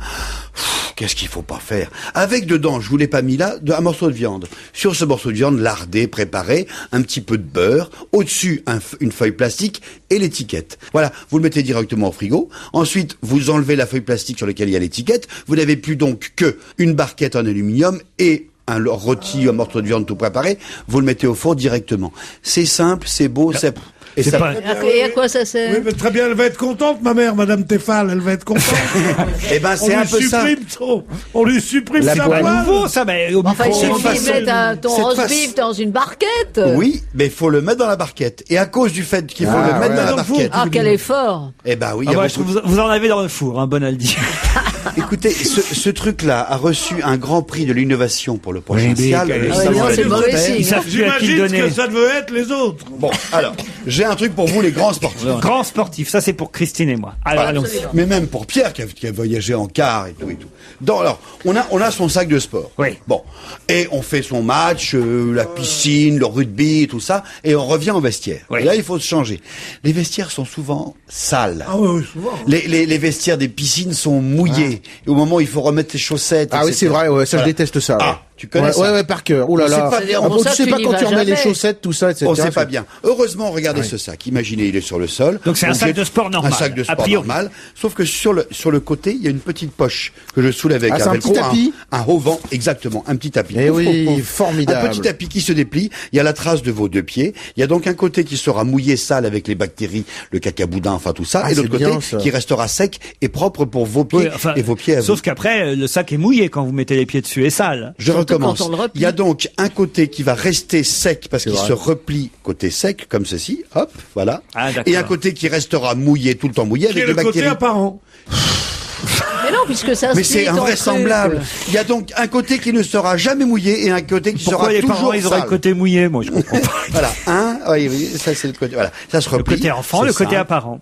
Qu'est-ce qu'il faut pas faire? Avec dedans, je vous l'ai pas mis là, un morceau de viande. Sur ce morceau de viande, lardé, préparé, un petit peu de beurre, au-dessus une feuille plastique et l'étiquette. Voilà, vous le mettez directement au frigo. Ensuite, vous enlevez la feuille plastique sur laquelle il y a l'étiquette. Vous n'avez plus donc que une barquette en aluminium et un rôti, un morceau de viande tout préparé. Vous le mettez au four directement. C'est simple, c'est beau, c'est... Et C'est ça... pas- Et à quoi ça sert? Oui, mais très bien, elle va être contente, ma mère, Madame Tefal, elle va être contente. Eh ben, On c'est un lui peu ça. supprime on lui supprime La sa C'est pas poêle. nouveau, ça, mais au Enfin, il micro- suffit de façon- mettre ton cette roast façon- beef dans une barquette. Oui, mais il faut le mettre dans la barquette. Et à cause du fait qu'il faut Ah, le mettre ouais. dans la Dans le four. barquette. Ah, quel effort! Eh ben oui, Ah il y a bah, je beaucoup trouve vous en avez dans le four, hein, Bonaldi. Écoutez, ce truc-là a reçu un grand prix de l'innovation pour le provincial. mais- Le Ah ouais, savoir non, c'est des mauvais experts. signe. Ils savent plus à qui le J'imagine donner. ce que ça devait être les autres. Bon, alors, j'ai un truc pour vous, les grands sportifs. Grand sportif, ça c'est pour Christine et moi. Alors, allons-y. Mais même pour Pierre qui a voyagé en car et tout et tout. Alors, on a son sac de sport. Oui. Bon, et on fait son match, la piscine, le rugby, tout ça, et on revient au vestiaire. Oui. Et là, il faut se changer. Les vestiaires sont souvent sales. Ah oui, souvent. Les vestiaires des piscines sont mouillés. Et au moment où il faut remettre les chaussettes. Ah oui, etc. c'est vrai, ouais, ça Voilà. je déteste ça. Ah, ouais. tu connais ouais, ça? Ouais, par cœur. Oh là On sait là. pas C'est-à-dire, Ah pour bon, ça, tu sais tu pas n'y quand vas tu remets les jamais. chaussettes, tout ça, etc. On sait pas bien. Heureusement, regardez ce sac. Imaginez, il est sur le sol. Donc c'est un sac j'ai- de sport normal, Un sac de a sport priori. normal. Sauf que sur le côté, il y a une petite poche que je soulève avec Ah, c'est un velcro, petit tapis un haut vent, exactement, un petit tapis. Eh Pouf, oui, pouf, pouf. formidable. Un petit tapis qui se déplie. Il y a la trace de vos deux pieds. Il y a donc un côté qui sera mouillé, sale avec les bactéries, le cacaboudin, enfin tout ça, Ah, et l'autre c'est côté bien, ça. qui restera sec et propre pour vos pieds Oui, enfin, et vos pieds à vous. sauf qu'après, le sac est mouillé quand vous mettez les pieds dessus et sale. Je Surtout recommence. quand on le replie. Il y a donc un côté qui va rester sec parce qu'il vrai. se replie côté sec, comme ceci, hop, voilà. Ah, d'accord. Et un côté qui restera mouillé, tout le temps mouillé, Qui est avec le les côté bactéries. apparent. Mais non, puisque ça Mais se c'est lit ton invraisemblable. truc. Il y a donc un côté qui ne sera jamais mouillé et un côté qui Pourquoi sera les toujours parents, ils auraient sale. le côté mouillé? Moi, je comprends pas. Voilà, oui, ça c'est le côté, voilà. Ça se Le replie. côté enfant, c'est le côté ça. apparent.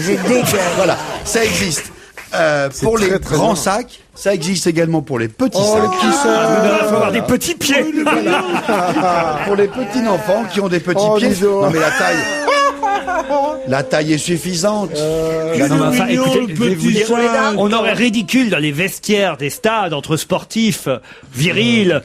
C'est dégueulasse. Voilà, ça existe. Pour les très, très grands bien. sacs, ça existe également pour les petits Oh, sacs. le petit Ah, sac. mais il faut avoir des petits pieds. Pour les petits enfants qui ont des petits Oh, pieds. dis donc. Non mais la taille est suffisante. Non, mais enfin, mignon, écoutez, le je vais vous petit dire, sac. on aurait ridicule dans les vestiaires des stades entre sportifs virils.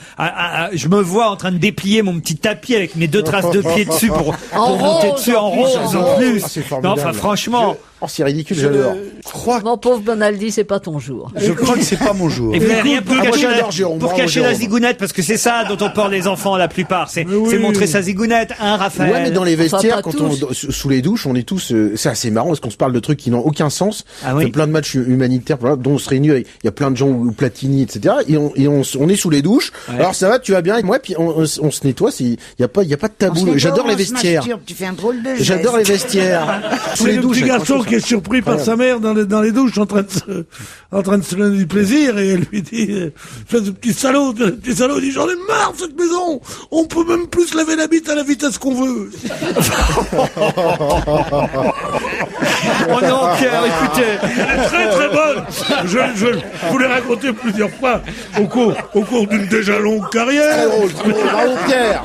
Je me vois en train de déplier mon petit tapis avec mes 2 traces de pied dessus pour En monter rose, dessus en en plus, rose en en rose. plus. Ah, c'est Non, formidable. enfin, franchement. Oh, c'est ridicule, j'adore. Je crois, Mon pauvre Bonaldi, c'est pas ton jour. je crois que c'est pas mon jour. Et vous n'avez rien pour moi, cacher, j'adore Jérôme, pour bravo, cacher la Jérôme. zigounette, parce que c'est ça dont on porte les enfants la plupart. C'est oui. montrer sa zigounette, hein, Raphaël. Ouais, mais dans les vestiaires, pas quand tous. on sous les douches, on est tous. C'est assez marrant parce qu'on se parle de trucs qui n'ont aucun sens. Ah On oui. fait plein de matchs humanitaires, voilà, dont on se réunit. Il y a plein de gens ou Platini, etc. Et on est sous les douches. Ouais. Alors ça va, tu vas bien. Et moi, puis on se nettoie. Il y a pas de On se tabou. nettoie, J'adore les on se vestiaires. masturbe, tu fais un drôle de geste. J'adore les vestiaires. Sous C'est les le douches. petit avec garçon moi, qui est surpris par sa mère dans les douches en train de se donner du plaisir et elle lui dit ce petit salaud, il dit j'en ai marre de cette maison, on peut même plus se laver la bite à la vitesse qu'on veut. Oh non, Pierre, écoutez. Elle est très très bonne. Je vous l'ai raconté plusieurs fois au cours d'une déjà longue Très carrière. drôle, très drôle. Bravo Pierre.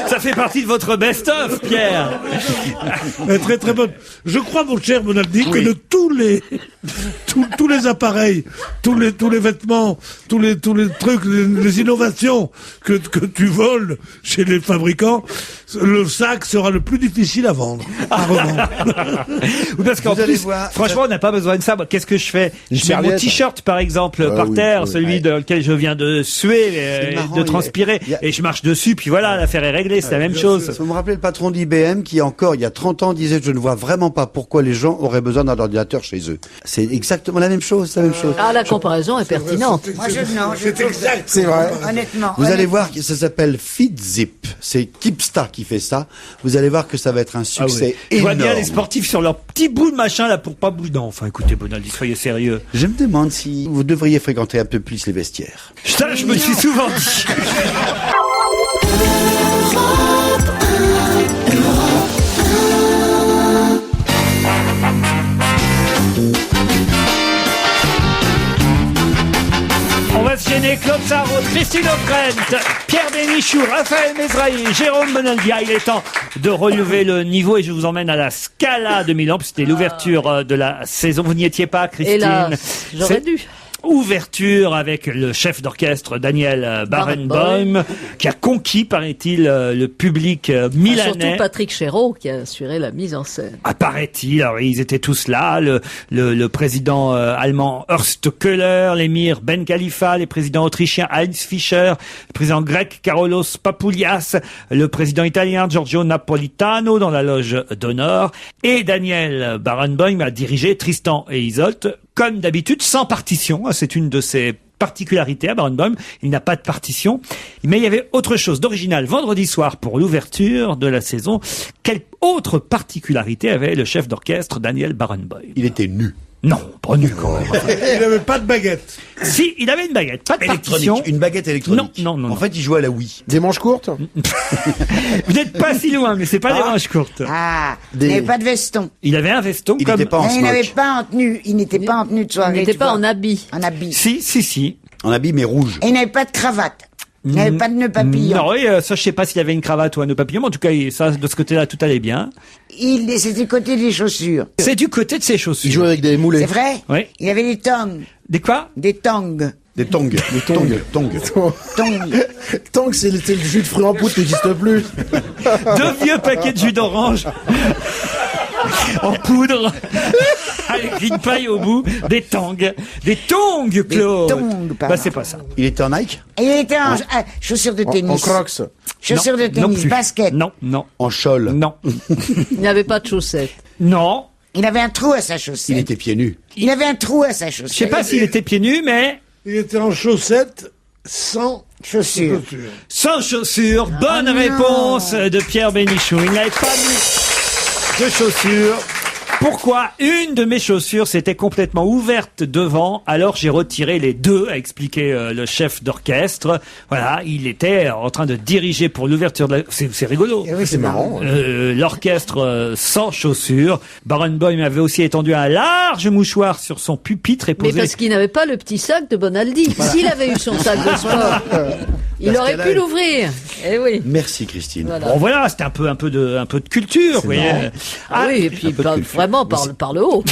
Ça fait partie de votre best-of, Pierre. Très très bonne. Je crois, mon cher Monaldi, que de tous les appareils, tous les vêtements, tous les trucs, les innovations que tu voles chez les fabricants, le sac sera le plus difficile à vendre. À revendre. Oui, parce qu'en plus, franchement, on n'a pas besoin de ça. Moi, qu'est-ce que je fais? Je mets mon t-shirt, par exemple, par terre, celui dans lequel je viens de suer, de transpirer, et je marche dessus, puis voilà, l'affaire est réglée, c'est la même chose. Vous me rappelez le patron d'IBM qui, encore, il y a 30 ans, disait, je ne vois vraiment pas pourquoi les gens auraient besoin d'un ordinateur chez eux. C'est exactement la même chose, c'est la même chose. Ah, la comparaison est pertinente. Moi, C'est exact. C'est vrai. Honnêtement. Vous allez voir que ça s'appelle FitZip. C'est Keepstar qui fait ça. Vous allez voir que ça va être un succès Je vois énorme. bien les sportifs sur leur petit bout de machin, là, pour pas bouger. Non, enfin, écoutez, Bonaldi, soyez sérieux. Je me demande si vous devriez fréquenter un peu plus les vestiaires. Ça, je me le suis souvent dit. On va se gêner, Claude Sarraute, Christine O'Krent, Pierre Bénichou, Raphaël Mesrahi, Jérôme Bonaldi. Il est temps de relever le niveau et je vous emmène à la Scala de Milan. C'était l'ouverture de la saison. Vous n'y étiez pas, Christine? Hélas, j'aurais dû. Ouverture avec le chef d'orchestre Daniel Barenboim, qui a conquis, paraît-il, le public milanais. Surtout Patrick Chéreau qui a assuré la mise en scène. Paraît-il, alors ils étaient tous là, le président allemand Horst Köhler, l'émir Ben Khalifa, les présidents autrichiens Heinz Fischer, le président grec Karolos Papoulias, le président italien Giorgio Napolitano dans la loge d'honneur, et Daniel Barenboim a dirigé Tristan et Isolde, comme d'habitude, sans partition. C'est une de ses particularités à Barenboim. Il n'a pas de partition. Mais il y avait autre chose d'original vendredi soir pour l'ouverture de la saison. Quelle autre particularité avait le chef d'orchestre Daniel Barenboim? Il était nu. Non, pas nu quand même. Il n'avait pas de baguette. Si, il avait une baguette, pas de partition. Électronique, une baguette électronique. Non. En fait, il jouait à la Wii. Des manches courtes? Vous n'êtes pas si loin, mais c'est pas des manches courtes. Ah, il n'avait pas de veston. Il avait un veston Il comme... n'était pas en Il n'avait smock. pas en tenue. Il n'était pas en tenue de soirée. Il n'était tu pas vois. en habit. En habit. Si. En habit, mais rouge. Et il n'avait pas de cravate. Il n'avait pas de nœud papillon. Non, oui, ça, je sais pas s'il avait une cravate ou un nœud papillon, mais en tout cas, ça, de ce côté-là, tout allait bien. C'était du côté des chaussures. C'est du côté de ses chaussures. Il jouait avec des moulets. C'est vrai? Oui. Il avait des tongs. Des quoi? Des tongs. Des tongs. Des tongs. Tongs. Tant que c'est le jus de fruits en poudre qui n'existe plus. Deux vieux paquets de jus d'orange. En poudre. Avec une paille au bout. Des tongs. Des tongs, Claude. Des tongs, pardon. C'est pas ça. Il était en Nike? Et il était en chaussures de tennis. En crocs. Chaussures de Non tennis, plus. basket. Non. En chol? Non. Il n'avait pas de chaussettes. Non. Il avait un trou à sa Il chaussette. était pieds nus. Il avait un trou à sa chaussette. Je sais pas s'il était pieds nus, mais Il était en chaussettes sans Chaussures. sans chaussures. Bonne réponse de Pierre Bénichou. Il n'avait pas mis de chaussures. Pourquoi une de mes chaussures s'était complètement ouverte devant, alors j'ai retiré les deux, a expliqué le chef d'orchestre. Voilà, il était en train de diriger pour l'ouverture de la... C'est rigolo. Eh oui, c'est marrant. L'orchestre sans chaussures. Barenboim avait aussi étendu un large mouchoir sur son pupitre et Mais posé... parce qu'il n'avait pas le petit sac de Bonaldi. S'il avait eu son sac de sport, il Parce aurait qu'elle pu a- l'ouvrir. Eh oui. Merci, Christine. Voilà. Bon voilà, c'était un peu de culture, vous voyez. Ah oui, et puis vraiment par le haut.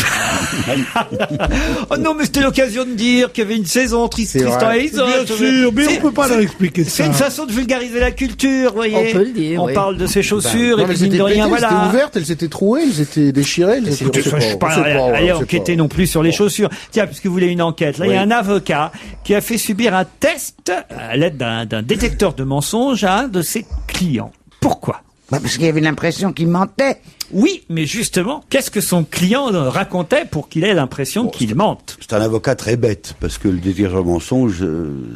Oh non, mais c'était l'occasion de dire qu'il y avait une saison Tristan vrai. et Isolde. Bien sûr, mais C'est- on peut pas leur expliquer C'est ça. une façon de vulgariser la culture, vous voyez. On peut le dire, On oui. parle de ses chaussures Non, et mais puis elles mine étaient de rien, pétées, elles étaient voilà. ouvertes, elles étaient trouées, elles étaient déchirées, elles étaient... Écoutez, je suis pas allé enquêter non plus sur les chaussures. Tiens, puisque vous voulez une enquête, là, il y a un avocat qui a fait subir un test à l'aide d'un détecteur de mensonges à un de ses clients. Pourquoi? Bah, parce qu'il avait l'impression qu'il mentait. Oui, mais justement, qu'est-ce que son client racontait pour qu'il ait l'impression qu'il mente? C'est un avocat très bête, parce que le détecteur de mensonges,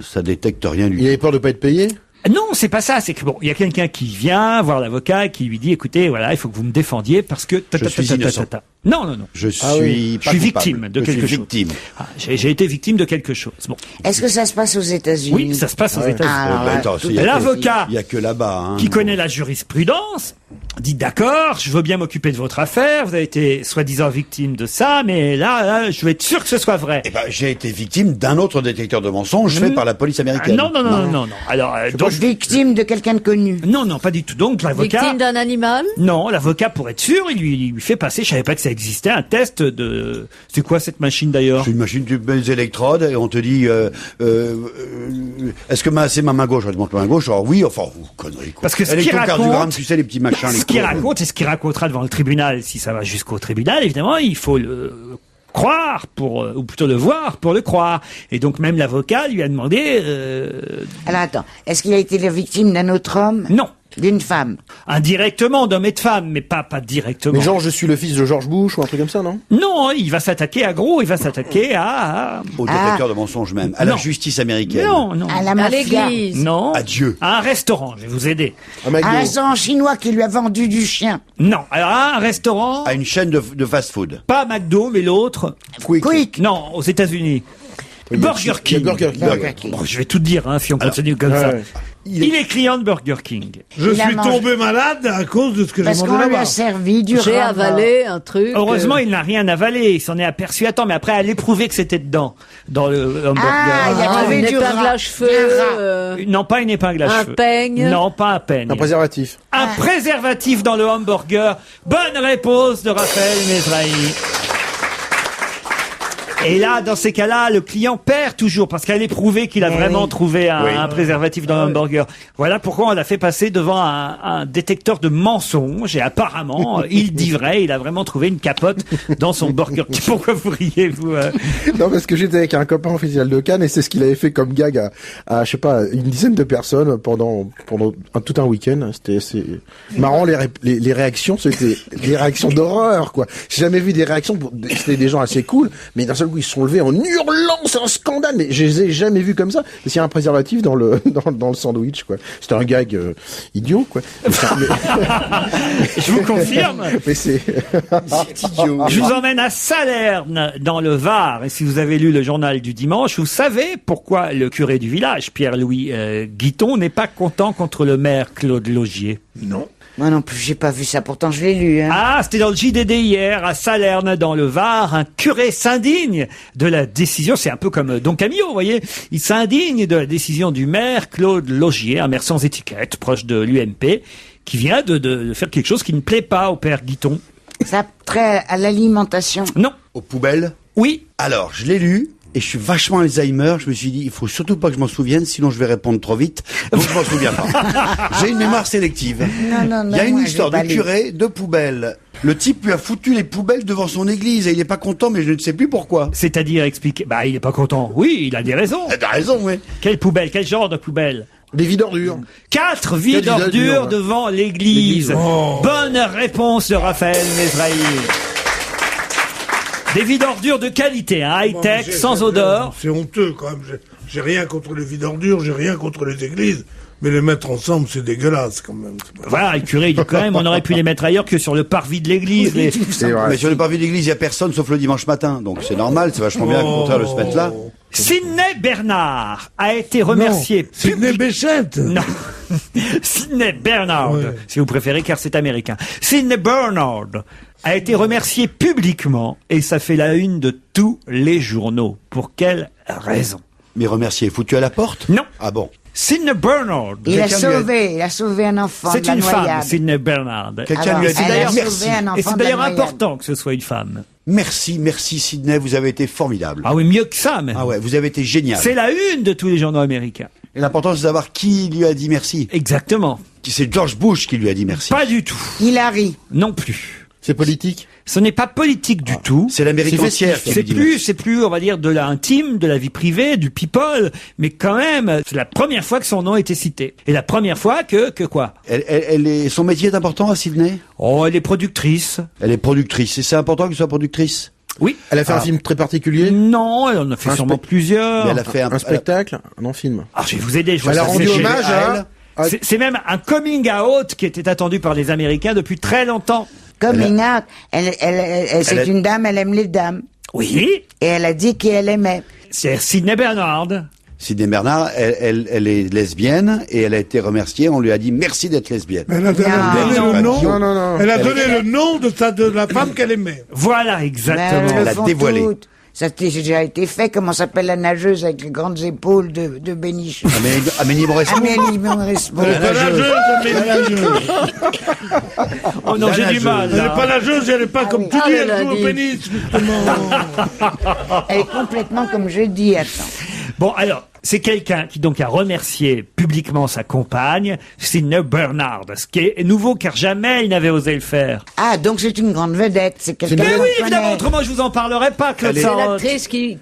ça détecte rien du Il tout. avait peur de pas être payé? Non, c'est pas ça. C'est que bon, il y a quelqu'un qui vient voir l'avocat et qui lui dit, écoutez, voilà, il faut que vous me défendiez parce que... Je suis innocent. Non. Je suis, Ah oui. pas Je suis coupable. victime de Je quelque suis chose. victime. Ah, j'ai été victime de quelque chose. Bon. Est-ce que ça se passe aux États-Unis? Oui, ça se passe aux États-Unis. Ah, Bah, attends, tout il y a que- L'avocat il y a que là-bas. Hein. qui connaît la jurisprudence dit d'accord, je veux bien m'occuper de votre affaire, vous avez été soi-disant victime de ça, mais là, je veux être sûr que ce soit vrai. Eh ben, j'ai été victime d'un autre détecteur de mensonges fait par la police américaine. Non. Alors, donc, victime de quelqu'un de connu. Non, pas du tout. Donc, l'avocat... Victime d'un animal? Non, l'avocat, pour être sûr, il lui fait passer, je savais pas que ça existait, un test de... C'est quoi cette machine d'ailleurs? C'est une machine, tu mets des électrodes et on te dit, est-ce que c'est ma main gauche? Je te montre ma main gauche. Alors oui, enfin, connerie, quoi. Parce que ce qu'il Électrocardiogramme, tu sais, les petits machins. Ce qu'il raconte et ce qu'il racontera devant le tribunal, si ça va jusqu'au tribunal, évidemment, il faut le croire ou plutôt le voir pour le croire. Et donc même l'avocat lui a demandé... Alors attends, est-ce qu'il a été la victime d'un autre homme? Non. D'une femme? Indirectement, d'homme et de femme, mais pas directement. Mais genre, je suis le fils de George Bush ou un truc comme ça, non? Non, il va s'attaquer à gros, il va s'attaquer au détecteur de mensonges même, à la justice américaine. Non. À la mafia? l'église? Non. À Dieu. À un restaurant, je vais vous aider. Un restaurant chinois qui lui a vendu du chien? Non. Alors, à un restaurant... À une chaîne de fast-food. Pas McDo, mais l'autre. Quick. Non, aux États-Unis. Burger King. Burger King. Bon, je vais tout dire, si on continue comme ça. Ouais. Il est client de Burger King. Je suis tombé malade à cause de ce que j'ai mangé Parce qu'on lui là-bas. a servi du J'ai ramen. avalé un truc. Heureusement, il n'a rien avalé. Il s'en est aperçu. Attends, mais après, elle est prouvé que c'était dedans, dans le hamburger. Ah, il y a trouvé une du épingle rat. à cheveux. Un rat. Non, pas une épingle à Un cheveux. peigne. Non, pas un peigne. Un préservatif. Un préservatif dans le hamburger. Bonne réponse de Raphaël Mesrahi. Et là, dans ces cas-là, le client perd toujours parce qu'elle est prouvé qu'il a vraiment trouvé un préservatif dans le hamburger. Voilà pourquoi on l'a fait passer devant un détecteur de mensonges et apparemment, il dit vrai, il a vraiment trouvé une capote dans son burger. Pourquoi vous riez, vous Non, parce que j'étais avec un copain au Festival de Cannes et c'est ce qu'il avait fait comme gag à je sais pas, une dizaine de personnes pendant tout un week-end. C'est marrant les réactions, c'était des réactions d'horreur, quoi. J'ai jamais vu des réactions c'était des gens assez cool, mais d'un seul coup ils se sont levés en hurlant, c'est un scandale, mais je les ai jamais vus comme ça. Parce qu'il y a un préservatif dans le sandwich, quoi. C'était un gag idiot, quoi. Je vous confirme. Mais c'est idiot. Je vous emmène à Salerne, dans le Var. Et si vous avez lu le journal du dimanche, vous savez pourquoi le curé du village, Pierre-Louis Guiton, n'est pas content contre le maire Claude Laugier. Non. Moi non plus, j'ai pas vu ça, pourtant je l'ai lu. Hein. Ah, c'était dans le JDD hier, à Salerne, dans le Var. Un curé s'indigne de la décision. C'est un peu comme Don Camillo, vous voyez. Il s'indigne de la décision du maire Claude Laugier, un maire sans étiquette, proche de l'UMP, qui vient de faire quelque chose qui ne plaît pas au père Guiton. Ça a trait à l'alimentation? Non. Aux poubelles? Oui. Alors, je l'ai lu. Et je suis vachement Alzheimer, je me suis dit, il faut surtout pas que je m'en souvienne, sinon je vais répondre trop vite. Donc je m'en souviens pas. J'ai une mémoire sélective. Non, Il y a une moi, histoire j'ai de pas lu. curé de poubelles. Le type lui a foutu les poubelles devant son église et il est pas content, mais je ne sais plus pourquoi. C'est-à-dire expliquer. Bah, il est pas content. Oui, il a des raisons. T'as raison, oui. Quelle poubelle? Quel genre de poubelle? des vides ordures. 4 vides ordures devant l'église. Oh. Bonne réponse de Raphaël Mesrahi. Des vides ordures de qualité, hein, high-tech, sans odeur. C'est honteux quand même. J'ai rien contre les vides ordures, j'ai rien contre les églises. Mais les mettre ensemble, c'est dégueulasse quand même. Voilà, le curé, il dit quand même, on aurait pu les mettre ailleurs que sur le parvis de l'église. Mais sur le parvis de l'église, il n'y a personne sauf le dimanche matin. Donc c'est normal, c'est vachement bien au contraire de se mettre là. Sidney Bernard a été remercié. Sidney Béchette. Non. Sidney Bernard, si vous préférez, car c'est américain. Sidney Bernard a été remercié publiquement et ça fait la une de tous les journaux. Pour quelle raison? Mais remercié, foutu à la porte? Non. Ah bon? Sidney Bernard. Il a sauvé un enfant de C'est la une noyade. femme, Sidney Bernard. Quelqu'un lui a dit d'ailleurs merci. Et c'est d'ailleurs important que ce soit une femme. Merci, merci Sidney, vous avez été formidable. Ah oui, mieux que ça même. Ah ouais, vous avez été génial. C'est la une de tous les journaux américains. Et l'important c'est de savoir qui lui a dit merci. Exactement. C'est George Bush qui lui a dit merci. Pas du tout. Hillary. Non plus. C'est politique? Ce n'est pas politique du tout. C'est l'Amérique entière qui lui dit merci. C'est plus, on va dire, de l'intime, de la vie privée, du people, mais quand même, c'est la première fois que son nom a été cité. Et la première fois que quoi? Son métier est important à Sidney? Oh, elle est productrice. Elle est productrice. Et c'est important qu'elle soit productrice? Oui. Elle a fait un film très particulier? Non, elle en a fait sûrement plusieurs. Mais elle a fait un spectacle? Non, film. Ah, je vais vous aider. Elle a rendu hommage à... C'est même un coming out qui était attendu par les Américains depuis très longtemps. Coming out. C'est une dame, elle aime les dames. Oui. Et elle a dit qu'elle aimait. C'est Sidney Bernard. Sidney Bernard, elle est lesbienne et elle a été remerciée. On lui a dit merci d'être lesbienne. Elle a donné le nom. Non. Elle a donné le nom de la femme qu'elle aimait. Voilà, exactement. Mais elles Elle le a font dévoilé. toutes. Ça a déjà été fait. Comment s'appelle la nageuse avec les grandes épaules de Bénichou? Amélie Mauresmo. Amélie Mauresmo. Elle n'est pas nageuse, Amélie. Oh non, j'ai du mal. Elle n'est là. pas nageuse, elle n'est pas comme tu dis, elle a elle joue dit. au pénis, justement. Elle est complètement comme je dis. Attends. Bon, alors, c'est quelqu'un qui donc a remercié publiquement sa compagne, Sidney Bernard, ce qui est nouveau car jamais il n'avait osé le faire. Ah, donc c'est une grande vedette. C'est quelqu'un Mais qu'on oui, connaît. évidemment, autrement je vous en parlerai pas, Claude C'est Sarraute. l'actrice qui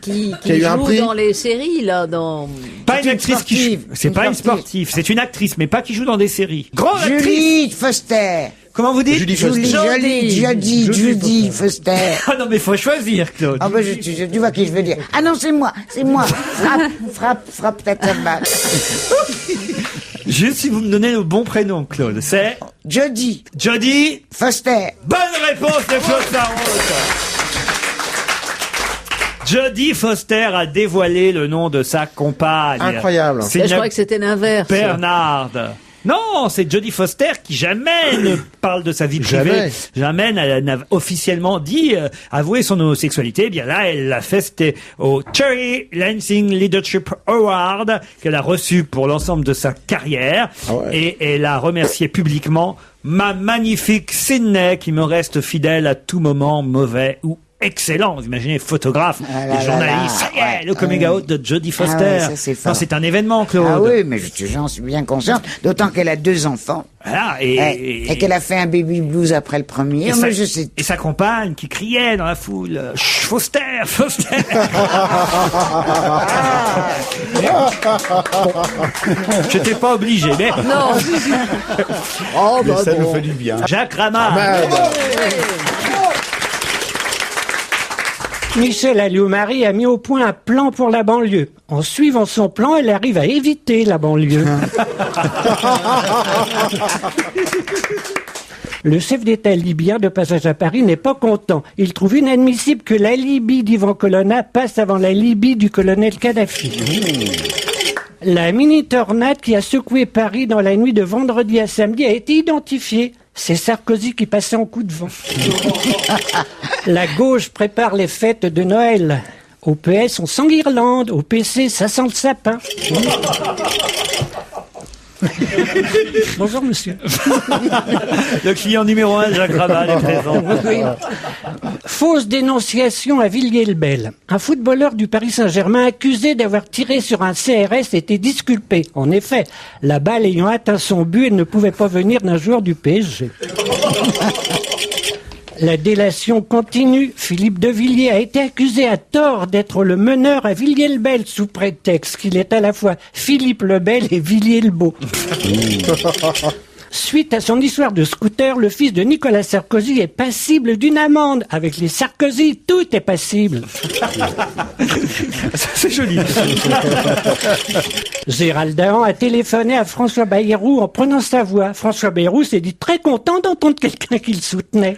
a eu un joue prix. dans les séries, là, dans... Pas C'est une une actrice qui sportive. joue. C'est pas une sportive, c'est une actrice, mais pas qui joue dans des séries. Grande actrice. Julie Foster. Comment vous dites Judy Foster. Ah non, mais faut choisir, Claude. Ah ben, tu vois qui je veux dire. Ah non, c'est moi. Frappe ta balle. Juste si vous me donnez le bon prénom, Claude. C'est Jodie Foster. Bonne réponse de Claude Sarraute. Jodie Foster a dévoilé le nom de sa compagne. Incroyable. C'est Je une crois que c'était l'inverse. Bernard. Non, c'est Jodie Foster qui jamais ne parle de sa vie privée. Jamais n'a officiellement dit, avoué son homosexualité. Eh bien là, elle l'a fait, c'était au Terry Lansing Leadership Award qu'elle a reçu pour l'ensemble de sa carrière. Ah ouais. Et elle a remercié publiquement ma magnifique Sidney qui me reste fidèle à tout moment, mauvais ou excellent. Vous imaginez, photographe, Ah là les journalistes, là, ça y est, ouais. le coming out de Jodie Foster. ouais, ça, c'est fort. Non, c'est un événement, Claude. Ah oui, mais j'en suis bien consciente. D'autant qu'elle a 2 enfants. Voilà, Et qu'elle a fait un baby blues après le premier. Mais je sais. Et sa compagne qui criait dans la foule, Chut, Foster, Foster. J'étais pas obligé, mais Non, Oh, bah, Ça nous bon. fait du bien. Jacques Ramard. Merde. Michel Alliot-Marie a mis au point un plan pour la banlieue. En suivant son plan, elle arrive à éviter la banlieue. Le chef d'État libyen de passage à Paris n'est pas content. Il trouve inadmissible que la Libye d'Ivan Colonna passe avant la Libye du colonel Kadhafi. La mini-tornade qui a secoué Paris dans la nuit de vendredi à samedi a été identifiée. C'est Sarkozy qui passait en coup de vent. La gauche prépare les fêtes de Noël. Au PS, on sent l'Irlande. Au PC, ça sent le sapin. Bonjour, monsieur. Le client numéro 1, Jacques Ramard, est présent. Oui. Fausse dénonciation à Villiers-le-Bel. Un footballeur du Paris Saint-Germain accusé d'avoir tiré sur un CRS était disculpé. En effet, la balle ayant atteint son but, elle ne pouvait pas venir d'un joueur du PSG. La délation continue. Philippe de Villiers a été accusé à tort d'être le meneur à Villiers-le-Bel sous prétexte qu'il est à la fois Philippe le Bel et Villiers le Beau. Suite à son histoire de scooter, le fils de Nicolas Sarkozy est passible d'une amende. Avec les Sarkozy, tout est passible. C'est joli. Gérald Dahan a téléphoné à François Bayrou en prenant sa voix. François Bayrou s'est dit très content d'entendre quelqu'un qui le soutenait.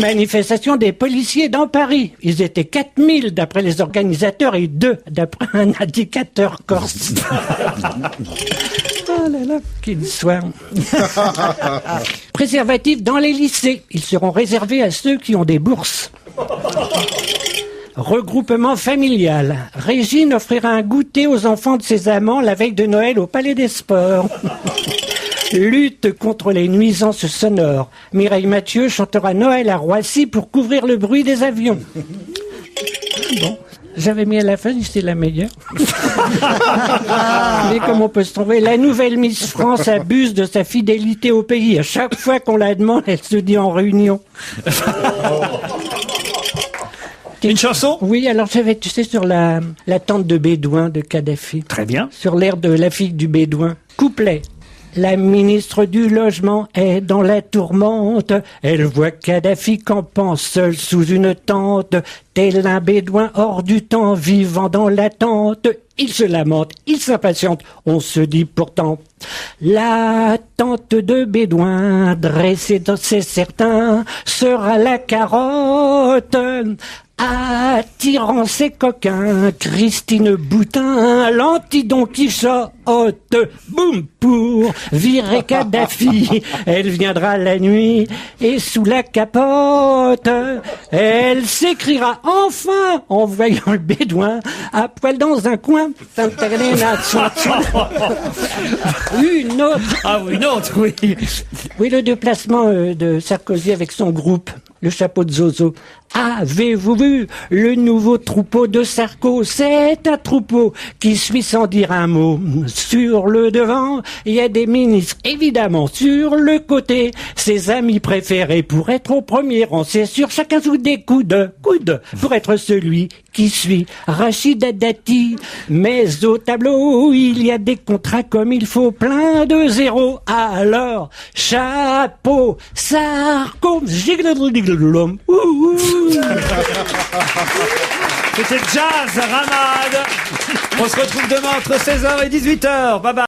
Manifestation des policiers dans Paris. Ils étaient 4000 d'après les organisateurs et 2 d'après un indicateur corse. Oh là là, quelle histoire. Préservatifs dans les lycées. Ils seront réservés à ceux qui ont des bourses. Regroupement familial. Régine offrira un goûter aux enfants de ses amants la veille de Noël au Palais des Sports. Lutte contre les nuisances sonores. Mireille Mathieu chantera Noël à Roissy pour couvrir le bruit des avions. Bon, j'avais mis à la fin, c'était la meilleure. Mais comme on peut se trouver, la nouvelle Miss France abuse de sa fidélité au pays. À chaque fois qu'on la demande, elle se dit en réunion. Une chanson? Oui, alors j'avais, tu sais, sur la tente de Bédouin de Kadhafi. Très bien. Sur l'air de La fille du Bédouin. Couplet. La ministre du Logement est dans la tourmente. Elle voit Kadhafi campant seul sous une tente. tel un bédouin hors du temps, vivant dans l'attente. Il se lamente, il s'impatiente, on se dit pourtant, la tente de bédouin, dressée dans c'est certain, sera la carotte. Attirant ses coquins, Christine Boutin, l'anti-Don Quichotte, boum, pour virer Kadhafi, elle viendra la nuit, et sous la capote, elle s'écriera enfin, en voyant le bédouin, à poil dans un coin, une autre. Ah oui, une autre, oui. Oui, le déplacement de Sarkozy avec son groupe, le chapeau de Zozo. Avez-vous vu le nouveau troupeau de Sarko? C'est un troupeau qui suit sans dire un mot. Sur le devant, il y a des ministres, évidemment. Sur le côté, ses amis préférés pour être au premier rang. C'est sûr, chacun joue des coudes pour être celui qui suit Rachida Dati. Mais au tableau, il y a des contrats comme il faut, plein de zéros. Alors, chapeau, Sarko, C'était Jazz Ramad. On se retrouve demain entre 16h et 18h. Bye bye.